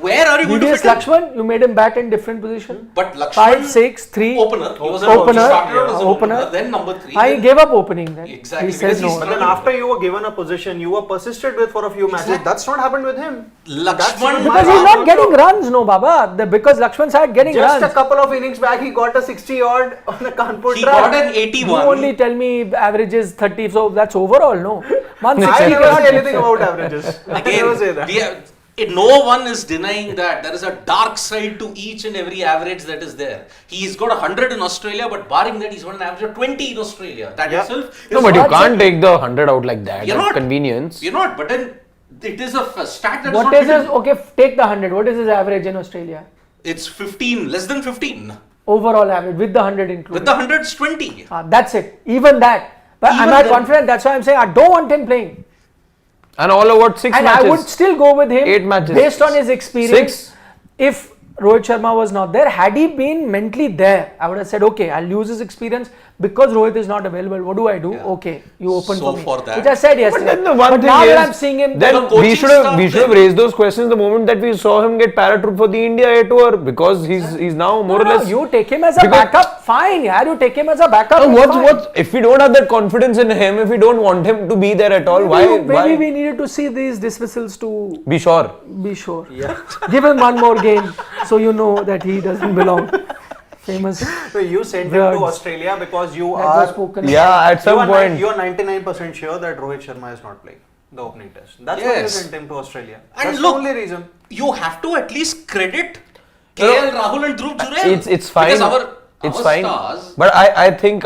Where are you going to VVS fit in? Lakshman, you made him bat in different position. But Lakshman, 5, 6, 3. opener. He was Opener, he started out as an opener. opener. Then number 3. I gave up opening then. Exactly, He says because he's no. But then after you were given a position, you were persisted with for a few matches. Exactly. That's not happened with him. Lakshman, Because he's not getting runs, no, Baba. Because Lakshman started getting Just runs. a couple of innings back, he got a 60 odd on the Kanpur he track. got an You 81. only tell me averages 30, so that's overall, no. I 160 never cannot say be- anything about averages. I never say that. No one is denying that there is a dark side to each and every average that is there. He's got 100 in Australia, but barring that, he's got an average of 20 in Australia. That itself is No, but you That's can't take the 100 out like that. You're That's not. convenience. You're not, but then it is a stat that What is is not his, okay, take the 100. What is his average in Australia? It's 15, less than 15. Overall average with the 100 included. With the 100s, 20. That's it. Even that. But Even am I then- confident? That's why I'm saying I don't want him playing. And all over 6 And matches. I would still go with him 8 matches. based on his experience. 6. If Rohit Sharma was not there, had he been mentally there, I would have said, okay, I'll use his experience because Rohit is not available. What do I do? Yeah. Okay, you open So for me. for that- Which I said yesterday. But then the one But thing now is, that I'm seeing him, then the coaching we should staff have then- raised those questions the moment that we saw him get paratroop for the India A tour, because he's now more or no, less. you take him as a Because- backup, fine. Yeah, you take him as a backup. No, it's fine. what's if we don't have that confidence in him, if we don't want him to be there at all, Maybe we needed to see these dismissals to be sure? be sure. Give him one more game so you know that he doesn't belong. Famous. So you sent him Words. to Australia because you That was are spoken. Yeah, at some point. you are 99% sure that Rohit Sharma is not playing the opening test. That's why you Yes. sent him to Australia. And That's look, the only reason. You have to at least credit KL Rahul and Dhruv Jurel. It's fine. Because our It's our fine. stars, But I think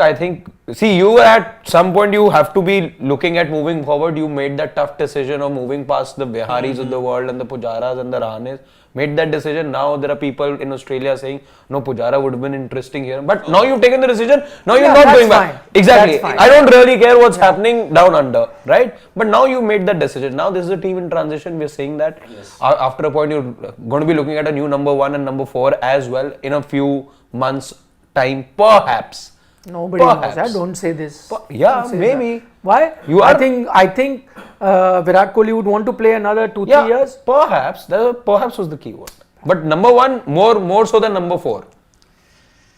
See, you at some point you have to be looking at moving forward. You made that tough decision of moving past the Biharis of the world and the Pujaras and the Rahanes. Made that decision. Now there are people in Australia saying, no, Pujara would have been interesting here. But now you've taken the decision. Now you're not going back. Exactly. I don't really care what's happening down under, right? But now you made that decision. Now this is a team in transition. We're saying that after a point you're going to be looking at a new number 1 and number 4 as well in a few months' time, perhaps. Nobody knows that. Don't say this. Yeah, maybe. That. Why? I think Virat Kohli would want to play another 2-3 years. Perhaps. Perhaps was the key word. But number 1 more so than number 4.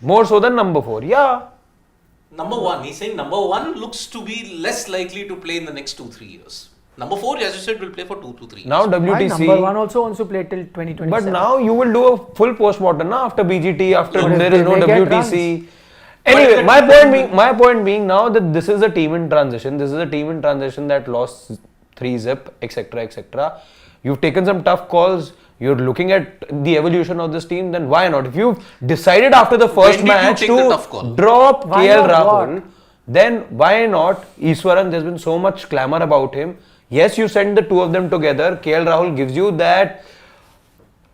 More so than number 4. Yeah. Number 1. He's saying number 1 looks to be less likely to play in the next 2-3 years. Number 4, as you said, will play for 2 to 3 years. Now WTC. Number 1 also wants to play till 2027. But now you will do a full post-mortem after BGT, after there is no WTC. Anyway, my point being now that this is a team in transition. This is a team in transition that lost 3-zip, etc., etc. You've taken some tough calls. You're looking at the evolution of this team. Then why not? If you've decided after the first match to drop KL Rahul, then why not Easwaran? There's been so much clamour about him. Yes, you send the two of them together. KL Rahul gives you that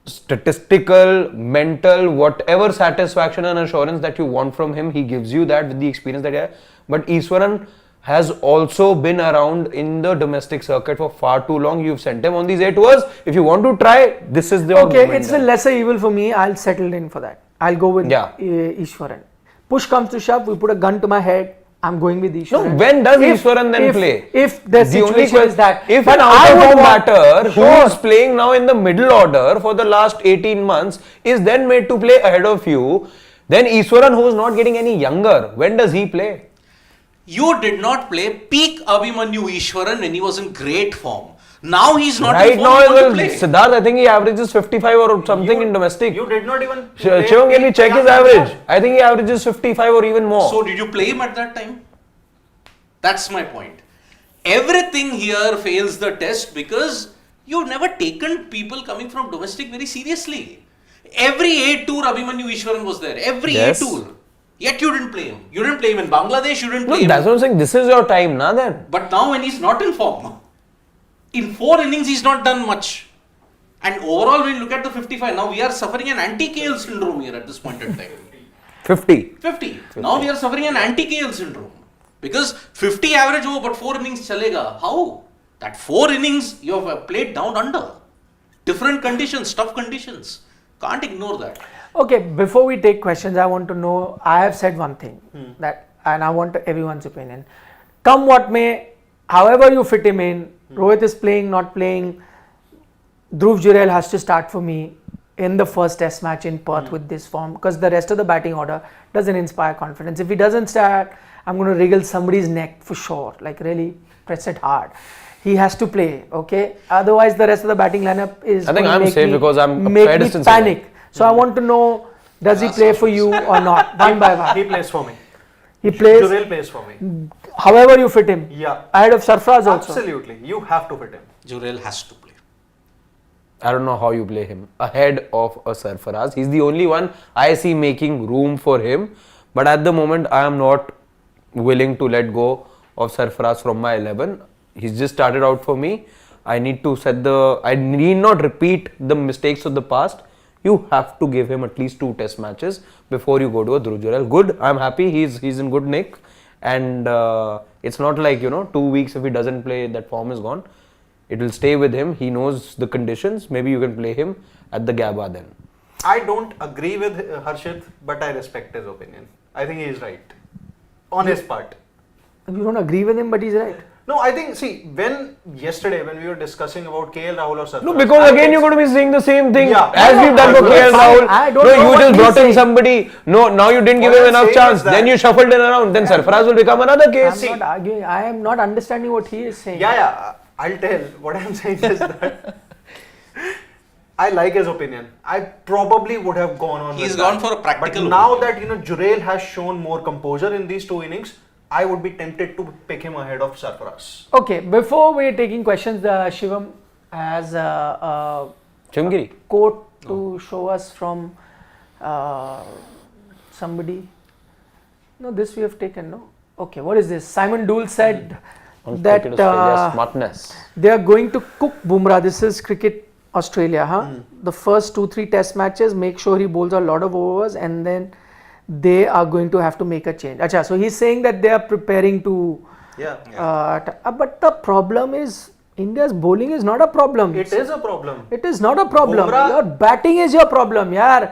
statistical, mental, whatever satisfaction and assurance that you want from him, he gives you that with the experience that he has. But Easwaran has also been around in the domestic circuit for far too long. You've sent him on these 8 tours. If you want to try, this is the okay, it's a lesser evil for me. I'll settle in for that. I'll go with Easwaran. Push comes to shove, we put a gun to my head. I'm going with Easwaran. No, when does Easwaran then play? If the situation is that. If an out-of-form batter who is playing now in the middle order for the last 18 months is then made to play ahead of you, then Easwaran, who is not getting any younger, when does he play? You did not play peak Abhimanyu Easwaran when he was in great form. Now he's not right in form. Now as well, Siddharth, I think he averages 55 or something in domestic. You did not even. Shivam, can we check his average? I think he averages 55 or even more. So did you play him at that time? That's my point. Everything here fails the test because you've never taken people coming from domestic very seriously. Every 8 tour Abhimanyu Easwaran was there. Every 8 tour. Yet you didn't play him. You didn't play him in Bangladesh. You didn't play him. That's what I'm saying. This is your time, na then. But now when he's not in form, in 4 innings he's not done much. And overall when you look at the 55, now we are suffering an anti-KL syndrome here at this point in time. 50. Now we are suffering an anti-KL syndrome. Because 50 average over but 4 innings chalega. How? That 4 innings you have played down under. Different conditions, tough conditions. Can't ignore that. Okay, before we take questions, I want to know, I have said one thing that, and I want everyone's opinion. Come what may, however you fit him in, Rohit is playing, not playing, Dhruv Jurel has to start for me in the first test match in Perth with this form because the rest of the batting order doesn't inspire confidence. If he doesn't start, I'm going to wriggle somebody's neck for sure, like really press it hard. He has to play, okay? Otherwise, the rest of the batting lineup is. I think I'm safe because I'm make me panic. So I want to know, does he play for you or not? One by one. He plays for me. He plays. Jurel plays for me. However you fit him. Yeah. Ahead of Sarfaraz also. Absolutely. You have to fit him. Jurel has to play. I don't know how you play him ahead of a Sarfaraz. He's the only one I see making room for him. But at the moment, I am not willing to let go of Sarfaraz from my 11. He's just started out for me. I need not repeat the mistakes of the past. You have to give him at least 2 test matches before you go to a Dhruv Jurel. Good, I'm happy, he's in good nick. And it's not like, 2 weeks if he doesn't play, that form is gone. It will stay with him. He knows the conditions. Maybe you can play him at the Gabba then. I don't agree with Harshit, but I respect his opinion. I think he is right. On his part. You don't agree with him, but he's right. No, I think, yesterday when we were discussing about KL Rahul or Sarfaraz. No, because again you're going to be saying the same thing as we've done for KL Rahul. You just brought in somebody. No, now you didn't give him enough chance. Then you shuffled it around. Then Sarfaraz will become another case. I'm not arguing. I am not understanding what he is saying. Yeah. I'll tell. What I'm saying is that I like his opinion. I probably would have gone on. He's gone for a practical. But now that Jurel has shown more composure in these 2 innings, I would be tempted to pick him ahead of Sarfaraz. Okay, before we're taking questions, Shivam has a quote to show us from somebody. No, this we have taken, no? Okay, what is this? Simon Dool said On that Cricket Australia, smartness. they are going to cook Bumrah. This is Cricket Australia, huh? The first 2-3 test matches, make sure he bowls a lot of overs, and then they are going to have to make a change. Acha, so he's saying that they are preparing to. But the problem is, India's bowling is not a problem. It is a problem. It is not a problem. Bumrah- Your batting is your problem, yaar.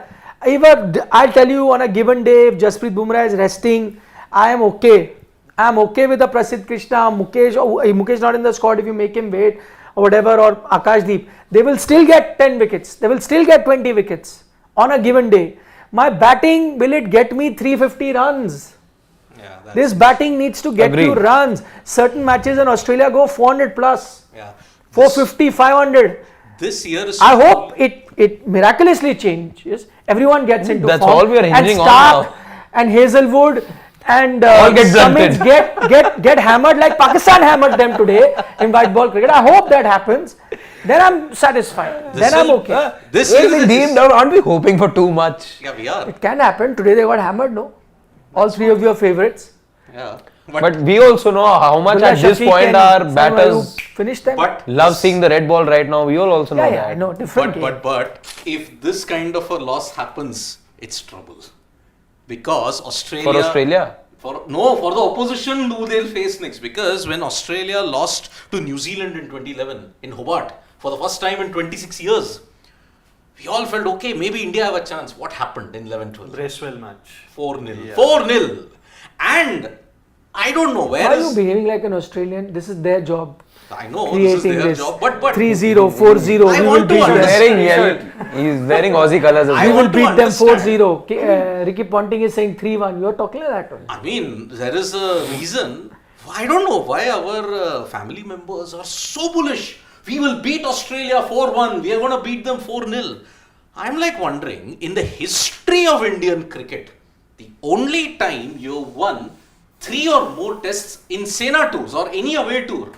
I'll tell you, on a given day, if Jasprit Bumrah is resting, I am okay. I am okay with the Prasidh Krishna, Mukesh not in the squad if you make him wait or whatever, or Akashdeep. They will still get 10 wickets. They will still get 20 wickets on a given day. My batting, will it get me 350 runs? Yeah, that's This batting needs to get you Agreed. runs. Certain matches in Australia go 400 plus, yeah. 450, 500. This year is. I hope it miraculously changes. Everyone gets into That's form. all we are And hinging on Stark now. and Hazelwood and All get Cummins blunted. get hammered like Pakistan hammered them today in white ball cricket. I hope that happens. Then I'm satisfied. This Then I'm will- okay. This Well, year deep is. down, aren't we hoping for too much? Yeah, we are. It can happen. Today they got hammered, no? All three of your favorites. Yeah. But we also know how much Abdullah at this Shafiq point and our Samuel batters finished them. But love seeing the red ball right now. We all also know yeah, that. I know. Different game. But if this kind of a loss happens, it's trouble. Because Australia. For Australia. For the opposition who they'll face next. Because when Australia lost to New Zealand in 2011 in Hobart for the first time in 26 years, we all felt okay, maybe India have a chance. What happened in 11-12? Bracewell match. 4-0. Yeah. 4-0. And I don't know Why are you behaving like an Australian? This is their job. I know this is Creating their this. job, but 3-0, 4-0. I We want will to beat He's them. understand. wearing Aussie colours as I We well. will want to beat them understand. 4-0. Ricky Ponting is saying 3-1. You are talking like that only. I mean, there is a reason. I don't know why our family members are so bullish. We will beat Australia 4-1. We are going to beat them 4-0. I'm like wondering, in the history of Indian cricket, the only time you won 3 or more tests in Sena tours or any away tour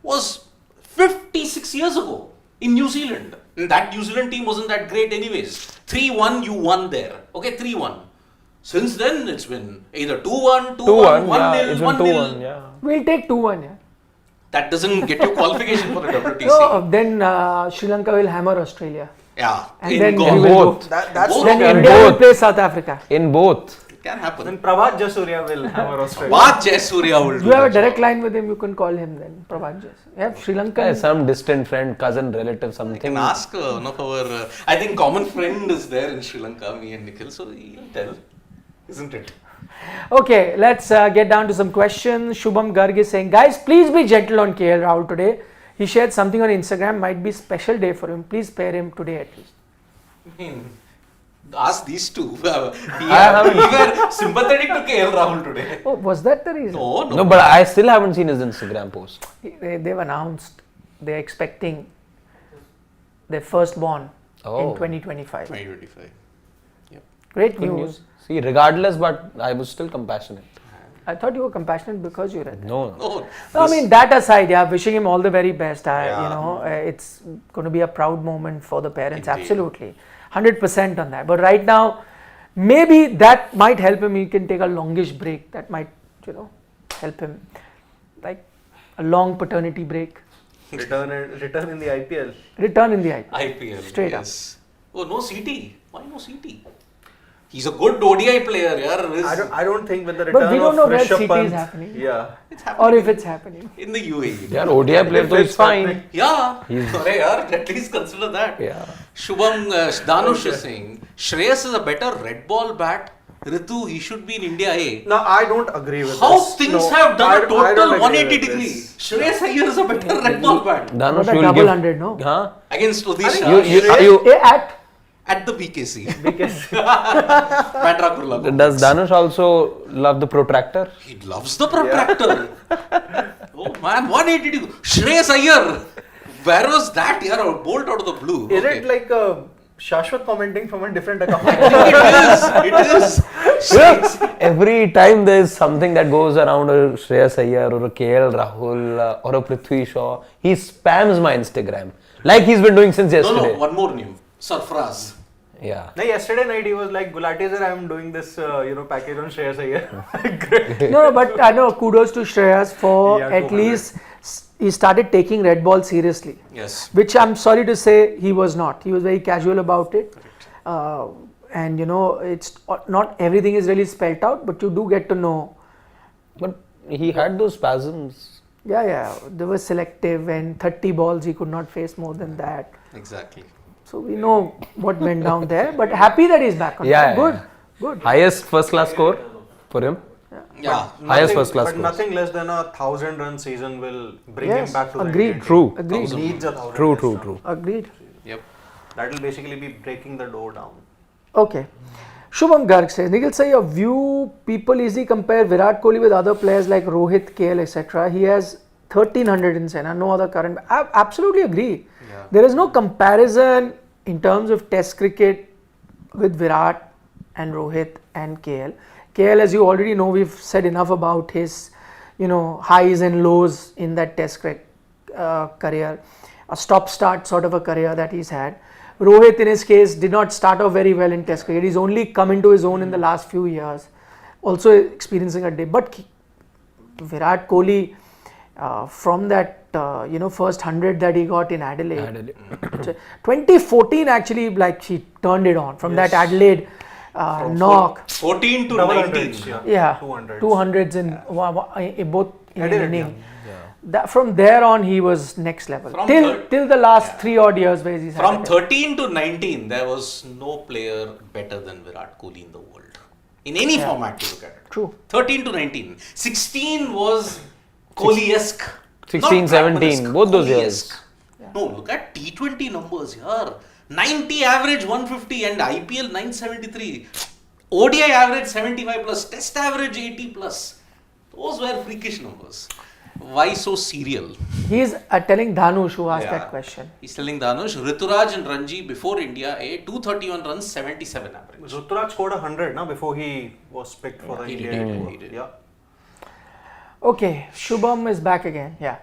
was 56 years ago in New Zealand. And that New Zealand team wasn't that great anyways. 3-1 you won there. Okay, 3-1. Since then it's been either 2-1, 2-1, 2-1, 1-0, yeah, it's been 1-0. 2-1, yeah. We'll take 2-1. Yeah. That doesn't get you qualification for the WTC. No, then Sri Lanka will hammer Australia. Yeah, And in then golf. we will both. That's Both Then can India will both. play South Africa. In both. It can happen. Then Prabhat Jasuria will hammer Australia. What Jayasuriya will do You have a that direct job. line with him, you can call him then. Prabhat Jas. Yeah, Sri Lanka. Yeah, some distant friend, cousin, relative, I something. can ask one of our, I think common friend is there in Sri Lanka, me and Nikhil, so he'll tell, isn't it? Okay, let's get down to some questions. Shubham Garg is saying, guys, please be gentle on KL Rahul today. He shared something on Instagram, might be special day for him. Please spare him today at least. I mean, ask these two. We were sympathetic to KL Rahul today. Oh, was that the reason? No, but I still haven't seen his Instagram post. They've announced they're expecting their firstborn in Oh. 2025. 2025. Great Good news. See, regardless, but I was still compassionate. I thought you were compassionate because you read that. No. No, No, I mean, that aside, yeah, wishing him all the very best. Yeah. It's going to be a proud moment for the parents. Indeed. Absolutely. 100% on that. But right now, maybe that might help him. He can take a longish break. That might, help him. Like a long paternity break. Return in the IPL. Return in the IPL. IPL. Straight yes. Oh, no CT. Why no CT? He's a good ODI player. Yeah. I don't think with the But return we don't of know where Rishabh CT Pant, is happening. Yeah. It's happening Or if it's happening. in the UAE. Yeah, ODI player, so it's fine. Yeah. Sorry, at least consider that. Yeah. Shubham Danush is saying, Shreyas is a better red ball bat. Ritu, he should be in India A. No, I don't agree with How this. things No, have done a I don't total agree 180 with degree. this. Shreyas Iyer is a better red ball bat. Danush, What a you'll double give. 100, no? Huh? Against Odisha. At At the BKC. Because Bandra Kurla. Does Danush also love the protractor? He loves the protractor. Oh man, 180 degree. Shreyas Iyer. Where was that? Yeah, a bolt out of the blue. is Okay. it like Shashwat commenting from a different account? It is. Every time there is something that goes around a Shreyas Iyer or a KL Rahul or a Prithvi Shaw, he spams my Instagram like he's been doing since yesterday. No, one more new. Sarfraz. Yeah. No, yesterday night he was like, Gulati sir, I am doing this, package on Shreyas Iyer. Great. No, but I know kudos to Shreyas for Yeah, at 200. least he started taking red ball seriously. Yes. Which I'm sorry to say he was not. He was very casual about it. And it's not everything is really spelt out, but you do get to know. But he had those spasms. Yeah. They were selective and 30 balls he could not face more than that. Exactly. So we know what went down there, but happy that he's back on Yeah, track. Good. Highest first class score for him. Yeah. Highest first class But scores. nothing less than 1,000 run season will bring Yes, him back to the agreed. Indian team. True. Agreed. He needs 1,000. True. Agreed. Yep. That will basically be breaking the door down. Okay. Shubham Garg says, Nikhil sir, your view, people easily compare Virat Kohli with other players like Rohit, KL, etc. He has 1300 in Sena, no other current. I absolutely agree. Yeah. There is no comparison in terms of test cricket with Virat and Rohit and KL. KL, as you already know, we've said enough about his, highs and lows in that test cricket career. A stop-start sort of a career that he's had. Rohit, in his case, did not start off very well in test cricket. He's only come into his own in the last few years. Also experiencing a dip. But Virat Kohli, from that, first 100 that he got in Adelaide. 2014 actually, he turned it on from that Adelaide knock. 14 to Double 19. hundreds, Yeah, 200s. 200s in both in an Adelaide, inning. That, from there on, he was next level. From Till the last 3 odd years where he's had From a dip. 13 to 19, there was no player better than Virat Kohli in the world. In any format you look at it. True. 13 to 19. 16 was Kohli-esque. 16, Not 17, Bradman-esque, both those Kohli-esque. No, look at T20 numbers here. 90 average 150 and IPL 973. ODI average 75 plus, Test average 80 plus. Those were freakish numbers. Why so serial? He's telling Dhanush who asked that question. He's telling Dhanush, Ruturaj and Ranji before India A, 231 runs, 77 average. Ruturaj scored 100 before he was picked for the he Indian did, tour. he did. Yeah. Okay, Shubham is back again. Yeah.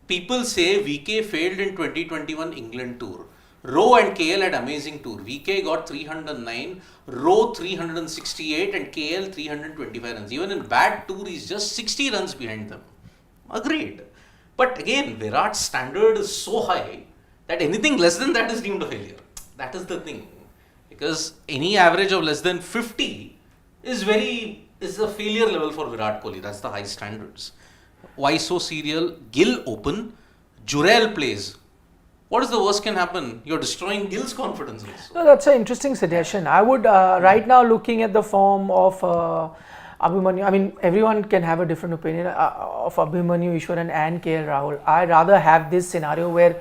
People say VK failed in 2021 England tour. Rowe and KL had amazing tour. VK got 309, Rowe 368 and KL 325 runs. Even in bad tour, he's just 60 runs behind them. Agreed. But again, Virat's standard is so high that anything less than that is deemed a failure. That is the thing. Because any average of less than 50 is a failure level for Virat Kohli. That's the high standards. Why so serial? Gill open, Jurel plays. What is the worst can happen? You're destroying Gill's confidence also. No, that's an interesting suggestion. I would, right now, looking at the form of Abhimanyu, I mean, everyone can have a different opinion of Abhimanyu Easwaran and KL Rahul. I'd rather have this scenario where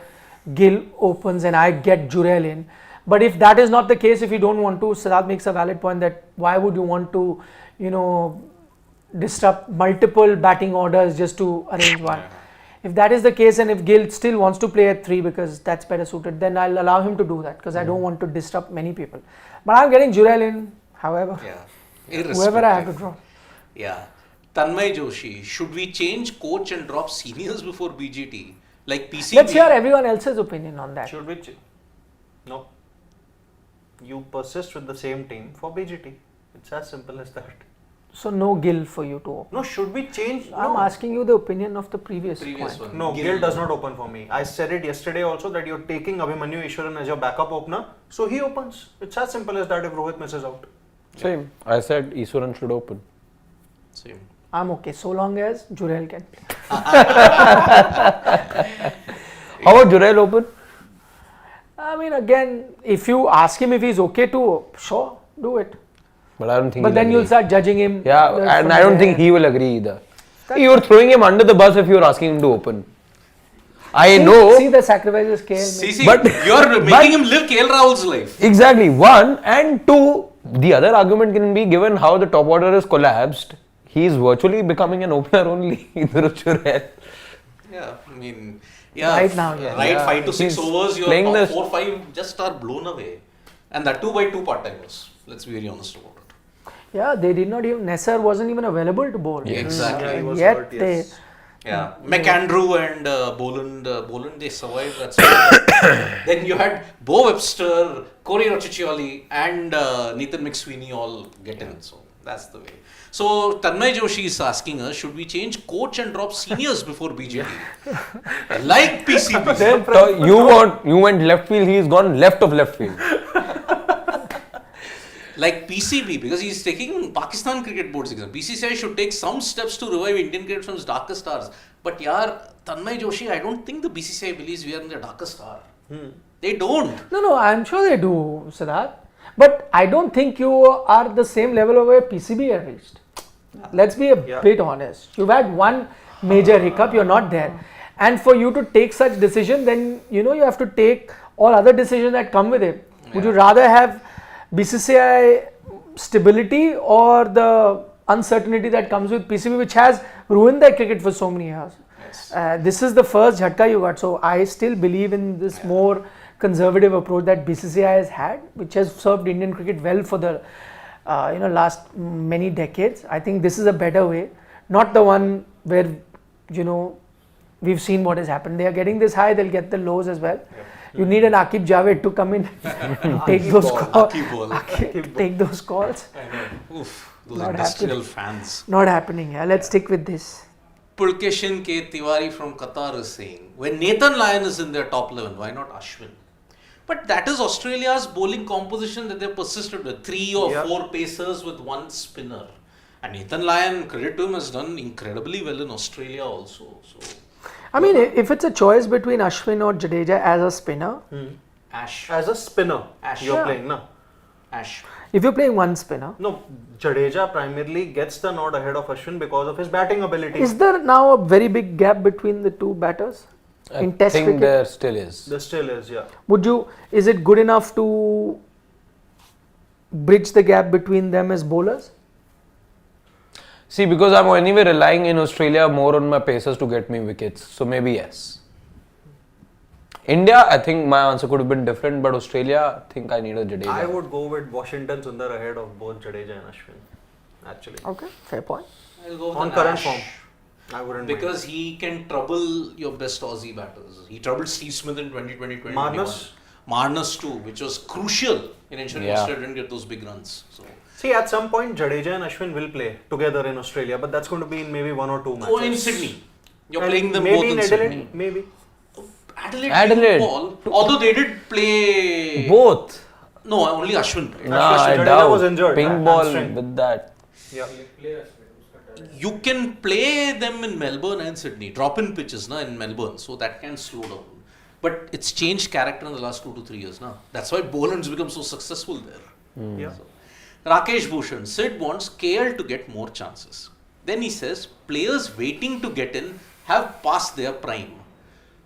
Gill opens and I get Jurel in. But if that is not the case, if you don't want to, Siddharth makes a valid point that why would you want to, disrupt multiple batting orders just to arrange one. If that is the case and if Gill still wants to play at 3 because that's better suited, then I'll allow him to do that because I don't want to disrupt many people. But I'm getting Jurel in, however, whoever I have to draw. Yeah. Tanmay Joshi, should we change coach and drop seniors before BGT? Like PCB? Let's hear everyone else's opinion on that. Should we? No. You persist with the same team for BGT. It's as simple as that. So no Gill for you to open. No, should we change? I'm asking you the opinion of the previous point. one. No, Gill does not open for me. I said it yesterday also that you're taking Abhimanyu Easwaran as your backup opener. So he opens. It's as simple as that if Rohit misses out. Same. I said Easwaran should open. Same. I'm okay so long as Jurel can play. How about Jurel open? I mean, again, if you ask him if he's okay to, sure, do it. But I don't think. But then you'll start judging him. Yeah, and I don't think he will agree either. You're throwing him under the bus if you're asking him to open. I know. See the sacrifices KL makes. See, you're making him live KL Rahul's life. Exactly. One and two. The other argument can be given how the top order has collapsed. He's virtually becoming an opener only. Dhruv Jurel. Yeah, I mean, yeah. Right now, yeah. Right, Yeah, 5 to 6 he's overs, your playing top the- 4-5 just are blown away. And that 2x2 part-timers. Let's be very honest about it. Yeah, they did not even, Nesser wasn't even available to bowl. Exactly. Yeah, he And was yet hurt, yes. Yeah, McAndrew and Boland, they survived that. Then you had Bo Webster, Corey Rocchiccioli, and Nathan McSweeney all get in. So that's the way. So Tanmay Joshi is asking us, should we change coach and drop seniors before BGT? Like PCB. So you went left field, he's gone left of left field. Like PCB, because he's taking Pakistan Cricket Board's exam. BCCI should take some steps to revive Indian cricket from its darkest stars. But Tanmay Joshi, I don't think the BCCI believes we are in the darkest star. They don't. No, I'm sure they do, Siddharth. But I don't think you are the same level of where PCB have reached. Let's be a bit honest. You've had one major hiccup, you're not there. And for you to take such decision, then you have to take all other decisions that come with it. Would you rather have BCCI stability or the uncertainty that comes with PCB, which has ruined their cricket for so many years? Yes. This is the first jhatka you got. So I still believe in this more conservative approach that BCCI has had, which has served Indian cricket well for the last many decades. I think this is a better way, not the one where we've seen what has happened. They are getting this high, they'll get the lows as well. Yep. You need an Aqib Javed to come in take those calls. Take those calls. I know. Oof, those not industrial fans. Not happening. Yeah. Let's stick with this. Pulkeshin K. Tiwari from Qatar is saying, when Nathan Lyon is in their top 11, why not Ashwin? But that is Australia's bowling composition that they persisted with. 3 or 4 pacers with 1 spinner. And Nathan Lyon, credit to him, has done incredibly well in Australia also. So, I mean, if it's a choice between Ashwin or Jadeja as a spinner, Ash. As a spinner, you're playing, no? Ash. If you're playing one spinner. No, Jadeja primarily gets the nod ahead of Ashwin because of his batting ability. Is there now a very big gap between the two batters? In Test cricket? There still is. There still is, yeah. Is it good enough to bridge the gap between them as bowlers? See, because I'm anyway relying in Australia more on my pacers to get me wickets. So maybe yes. India, I think my answer could have been different, but Australia, I think I need a Jadeja. I would go with Washington Sundar ahead of both Jadeja and Ashwin, actually. Okay, fair point. I'll go with on current form. I wouldn't because mind. he can trouble your best Aussie batters. He troubled Steve Smith in 2020-2021. Marnus too, which was crucial in ensuring Australia didn't get those big runs. So. See, at some point, Jadeja and Ashwin will play together in Australia, but that's going to be in maybe 1 or 2 matches. Or in Sydney. You're playing them maybe both in Adelaide, Sydney. Maybe. Adelaide. Ball, although they did play... Both. No, only Ashwin played. I Jadeja doubt. was injured. Ping ball with that. Yeah. You can play them in Melbourne and Sydney. Drop-in pitches in Melbourne, so that can slow down. But it's changed character in the last 2 to 3 years now. That's why Boland's become so successful there. Yeah. So, Rakesh Bhushan, Sid wants KL to get more chances. Then he says, players waiting to get in have passed their prime.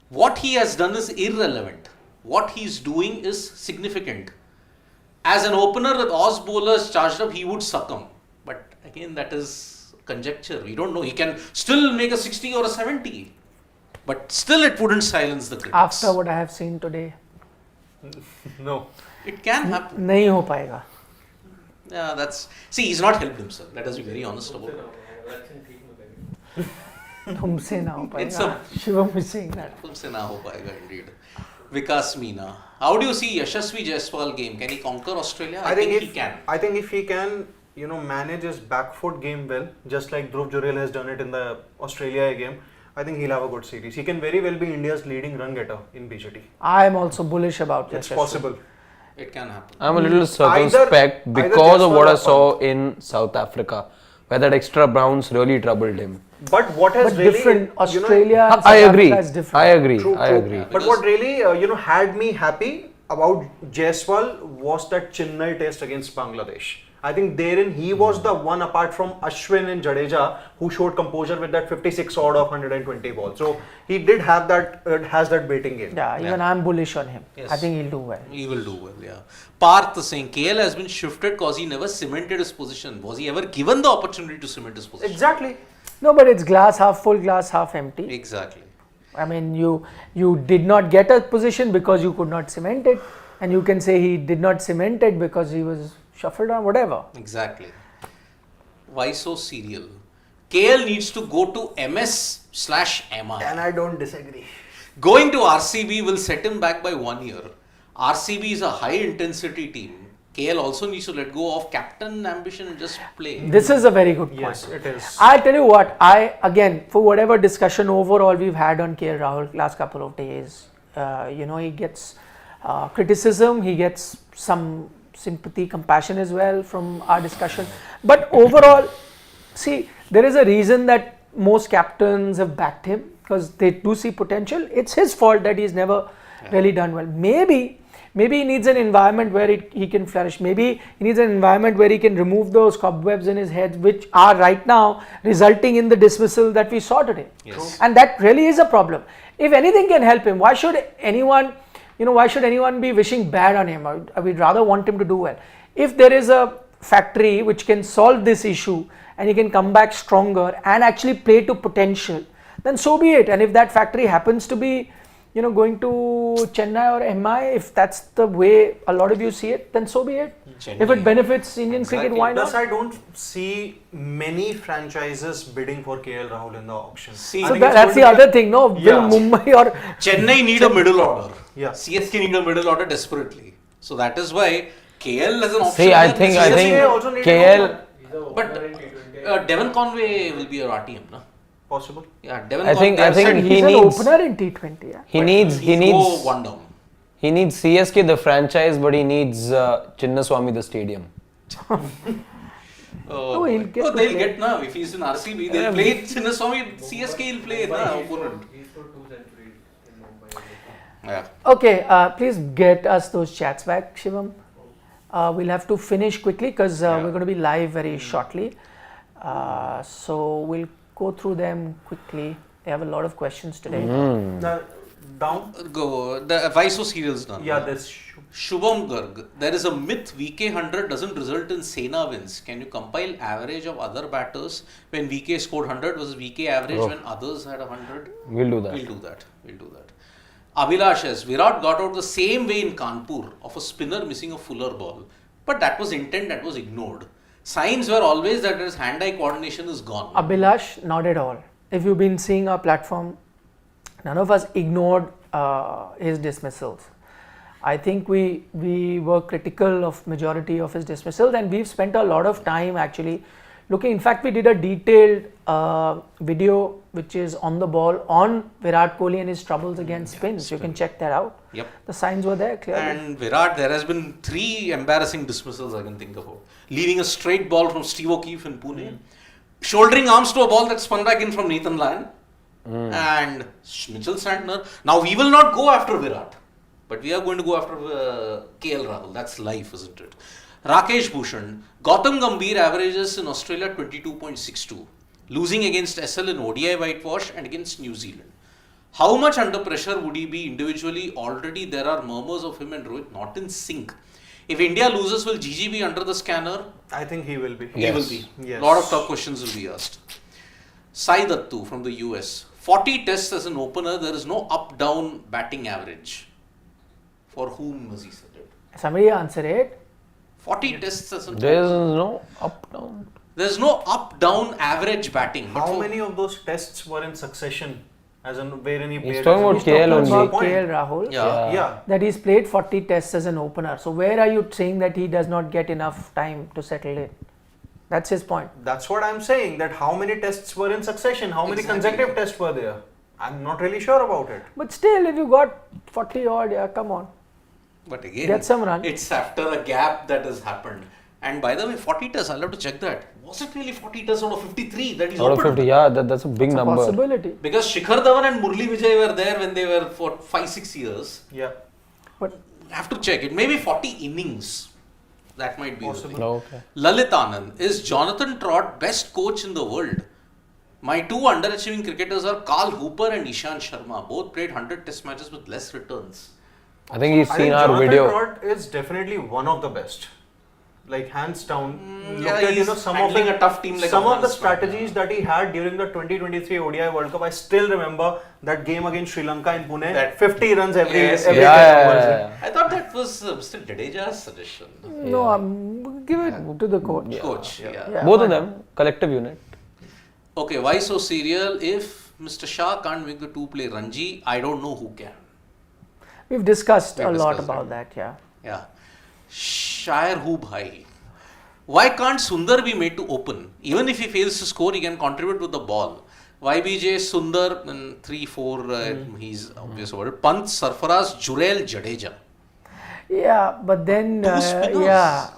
What he has done is irrelevant. What he's doing is significant. As an opener with Oz bowlers charged up, he would succumb. But again, that is conjecture. We don't know. He can still make a 60 or a 70. But still it wouldn't silence the critics. After what I have seen today. No. It can happen. नहीं हो पाएगा. Yeah, that's... See, he's not helped himself. Let us be very honest about it. तुमसे ना हो It's पाएगा. Shivam is saying that. तुमसे ना हो पाएगा indeed. Vikas Meena. How do you see Yashasvi Jaiswal game? Can he conquer Australia? I think he can. I think if he can, manage his back foot game well, just like Dhruv Jurel has done it in the Australia game, I think he'll have a good series. He can very well be India's leading run getter in BGT. I am also bullish about It's Yashasvi. possible. It can happen. I'm a little circumspect because of what I saw in South Africa, where that extra bounce really troubled him. But what has But really different Australia and South I agree. Africa is different. I agree. True. I agree. But what really, had me happy about Jaiswal was that Chennai test against Bangladesh. I think therein he was the one apart from Ashwin and Jadeja who showed composure with that 56 odd of 120 balls. So he did have that, has that baiting game. Yeah, even I'm bullish on him. Yes. I think he'll do well. He will do well, yeah. Parth is saying KL has been shifted because he never cemented his position. Was he ever given the opportunity to cement his position? Exactly. No, but it's glass half full, glass half empty. Exactly. I mean, you did not get a position because you could not cement it, and you can say he did not cement it because he was shuffled on, whatever. Exactly. Why so serial? KL needs to go to MS/MI. And I don't disagree. Going to RCB will set him back by 1 year. RCB is a high intensity team. KL also needs to let go of captain ambition and just play. This is a very good point. Yes, it is. I'll tell you what, again, for whatever discussion overall we've had on KL Rahul last couple of days, he gets criticism, he gets some sympathy, compassion as well from our discussion. But overall, see, there is a reason that most captains have backed him because they do see potential. It's his fault that he's never really done well. Maybe he needs an environment where he can flourish. Maybe he needs an environment where he can remove those cobwebs in his head, which are right now resulting in the dismissal that we saw today. Yes. And that really is a problem. If anything can help him, why should anyone be wishing bad on him? We'd rather want him to do well. If there is a factory which can solve this issue and he can come back stronger and actually play to potential, then so be it. And if that factory happens to be going to Chennai or MI, if that's the way a lot of you see it, then so be it. Chennai. If it benefits Indian cricket, why not? Plus, I don't see many franchises bidding for KL Rahul in the auction. See, So that's the other thing, no? Will Mumbai or Chennai need a middle order. Yeah. CSK need a middle order desperately. So that is why KL has an option. See, I there. think CSK also need KL. But Devon Conway will be your RTM, no? Possible. Yeah, Devon I think Conway. he he's an needs. opener in T20. Yeah. He needs. Go one down. He needs CSK the franchise, but he needs Chinnaswamy the stadium. He'll get to they'll play. get now. If he's in RCB, they'll play Chinnaswamy. CSK will play na opponent. Yeah. Okay, please get us those chats back, Shivam. We'll have to finish quickly because we're going to be live very shortly. So we'll go through them quickly. They have a lot of questions today. Down. Go. The Viso serial's done. Yeah, this. Shubham Garg, there is a myth VK 100 doesn't result in Sena wins. Can you compile average of other batters when VK scored 100 versus VK average when others had 100? We'll do that. We'll do that. Abhilash says, Virat got out the same way in Kanpur of a spinner missing a fuller ball. But that was intent that was ignored. Signs were always that his hand-eye coordination is gone. Abhilash, not at all. If you've been seeing our platform, none of us ignored his dismissals. I think we were critical of majority of his dismissals, and we've spent a lot of time actually looking. In fact, we did a detailed video which is on the ball on Virat Kohli and his troubles against spins. You can check that out. Yep. The signs were there clearly. And Virat, there has been 3 embarrassing dismissals I can think about. Leaving a straight ball from Steve O'Keefe in Pune, shouldering arms to a ball that spun back in from Nathan Lyon, and Mitchell Santner. Now we will not go after Virat, but we are going to go after KL Rahul. That's life, isn't it? Rakesh Bhushan, Gautam Gambhir averages in Australia 22.62, losing against SL in ODI whitewash and against New Zealand. How much under pressure would he be individually? Already there are murmurs of him and Rohit not in sync. If India loses, will GG be under the scanner? I think he will be. He will be. Yes. A lot of tough questions will be asked. Sai Dattu from the US. 40 tests as an opener, there is no up-down batting average. For whom has he said it? Somebody answer it. 40 tests as an There is opener. no up down. There's no up-down average batting. But How for- many of those tests were in succession? As in wherein he played? talking as about a- KL Talking only. about KL Rahul. Yeah. Yeah. That he's played 40 tests as an opener. So where are you saying that he does not get enough time to settle in? That's his point. That's what I'm saying. That how many tests were in succession? How many Exactly. consecutive tests were there? I'm not really sure about it. But still, if you got 40 odd, yeah, come on. But again, Get some run. it's after a gap that has happened. And by the way, 40 tests, I'll have to check that. Was it really 40 tests out of 53 that he's Out of opened? 50, yeah, that's a big It's a number. possibility. Because Shikhar Dhawan and Murli Vijay were there when they were for 5-6 years. Yeah. But Have to check it. Maybe 40 innings. That might be Possible. the thing. Okay. Lalit Anand, is Jonathan Trott best coach in the world? My 2 underachieving cricketers are Carl Hooper and Ishant Sharma. Both played 100 test matches with less returns. I think he's I seen think our Jonathan video. Trott is definitely one of the best. Like hands down. Look yeah, at he's some of handling a tough team like some of the Afghanistan. strategies that he had during the 2023 ODI World Cup. I still remember that game against Sri Lanka in Pune. That- 50 runs every Yes, every yeah, test yeah, was it. yeah. I thought that was Mr. Jadeja's suggestion. no, give it to the coach. Coach, yeah. Yeah, Both why of them, collective unit. Okay, why so serial? If Mr. Shah can't make the two-play Ranji, I don't know who can. We've discussed We've a lot discussed about it. that, yeah. Yeah. Shire who bhai? Why can't Sundar be made to open? Even if he fails to score, he can contribute with the ball. YBJ, Sundar, and 3-4, he's obvious about it. Pant, Sarfaraz, Jurel, Jadeja. Yeah, but then, Two spinners.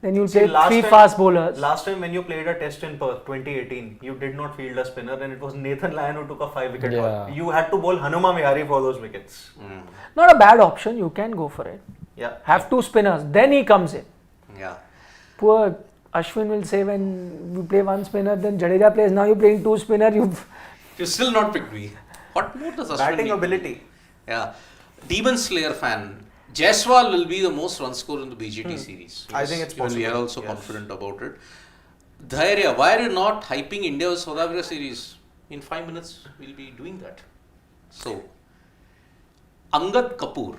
then you'll See, take last three time- fast bowlers. Last time when you played a test in Perth 2018, you did not field a spinner and it was Nathan Lyon who took a 5-wicket haul. You had to bowl Hanuma Vihari for those wickets. Not a bad option, you can go for it. Yeah. Have two spinners, then he comes in. Yeah. Poor Ashwin will say when you play one spinner, then Jadeja plays. Now you're playing two spinner. You've still not picked me. What more does Ashwin Batting need? ability. Yeah. Demon Slayer fan. Jaiswal will be the most run scorer in the BGT series. I think it's Even we are possible. also Yes. confident about it. Dhairya, why are you not hyping India with South Africa series? In 5 minutes, we'll be doing that. So, Angad Kapoor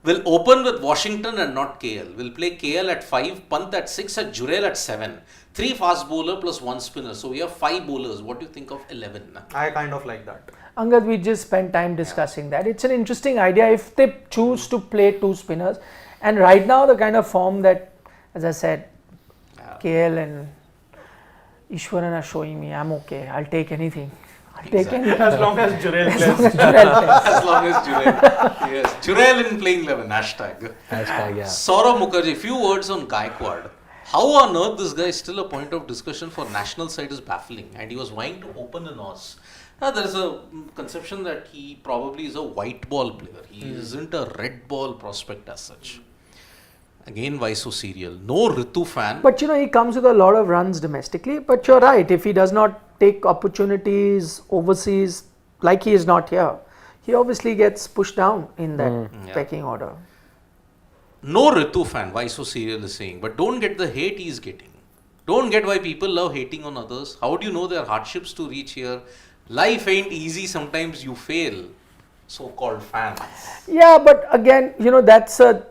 will open with Washington and not KL. Will play KL at 5, Pant at 6, and Jurel at 7. 3 fast bowler plus 1 spinner. So we have 5 bowlers. What do you think of 11? I kind of like that. Angad, we just spent time discussing that. It's an interesting idea if they choose to play two spinners. And right now, the kind of form that, as I said, KL and Easwaran are showing me, I'm okay. I'll take anything. I'll take anything. As long as Jurel As plays. long as Jurel plays. As long as Jurel. Yes. Jurel in playing 11. Hashtag. Yeah. Saurav Mukherjee, few words on Gaikwad. How on earth this guy is still a point of discussion for national side is baffling, and he was vying to open in Oz. There is a conception that he probably is a white ball player. He isn't a red ball prospect as such. Again, why so serial? No Ritu fan. But he comes with a lot of runs domestically. But you're right, if he does not take opportunities overseas, like he is not here, he obviously gets pushed down in that pecking order. No Ritu fan, why so serial is saying, but don't get the hate he is getting. Don't get why people love hating on others. How do you know there are hardships to reach here? Life ain't easy, sometimes you fail. So-called fans. Yeah, but again, that's a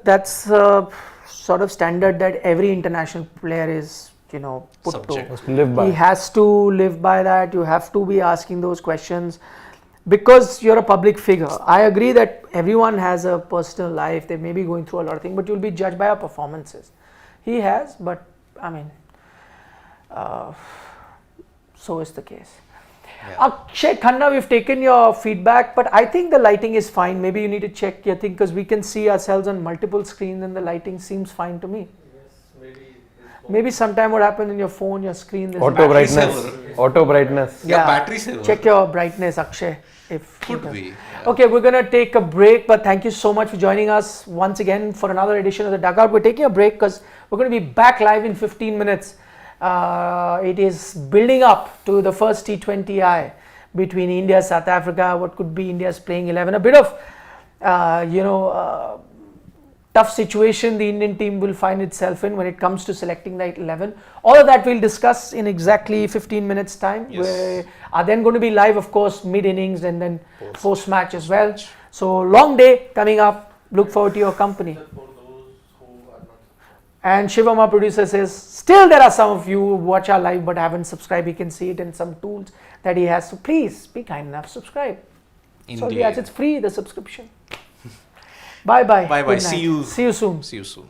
sort of standard that every international player is, put Subject. to. Live by. He has to live by that. You have to be asking those questions because you're a public figure. I agree that everyone has a personal life. They may be going through a lot of things, but you'll be judged by your performances. He has, but I mean, so is the case. Yeah. Akshay Khanna, we've taken your feedback, but I think the lighting is fine. Maybe you need to check your thing because we can see ourselves on multiple screens and the lighting seems fine to me. Maybe sometime what happened in your phone, your screen. there's Auto Battery brightness. saver. Auto brightness. Yeah, battery saver. Check your brightness, Akshay. If Could be. Yeah. Okay, we're going to take a break, but thank you so much for joining us once again for another edition of the Dugout. We're taking a break because we're going to be back live in 15 minutes. It is building up to the first T20I between India and South Africa. What could be India's playing 11? A bit of, tough situation the Indian team will find itself in when it comes to selecting the 11. All of that we'll discuss in exactly 15 minutes time. Yes. We are then going to be live, of course, mid-innings and then post-match as well. So, long day coming up. Look forward to your company. And Shivam, our producer, says, still there are some of you who watch our live but haven't subscribed. You can see it in some tools that he has. So, please be kind enough, subscribe. So, Indeed. yes, it's free, the subscription. Bye-bye. Bye-bye. Good night. See you. See you soon. See you soon.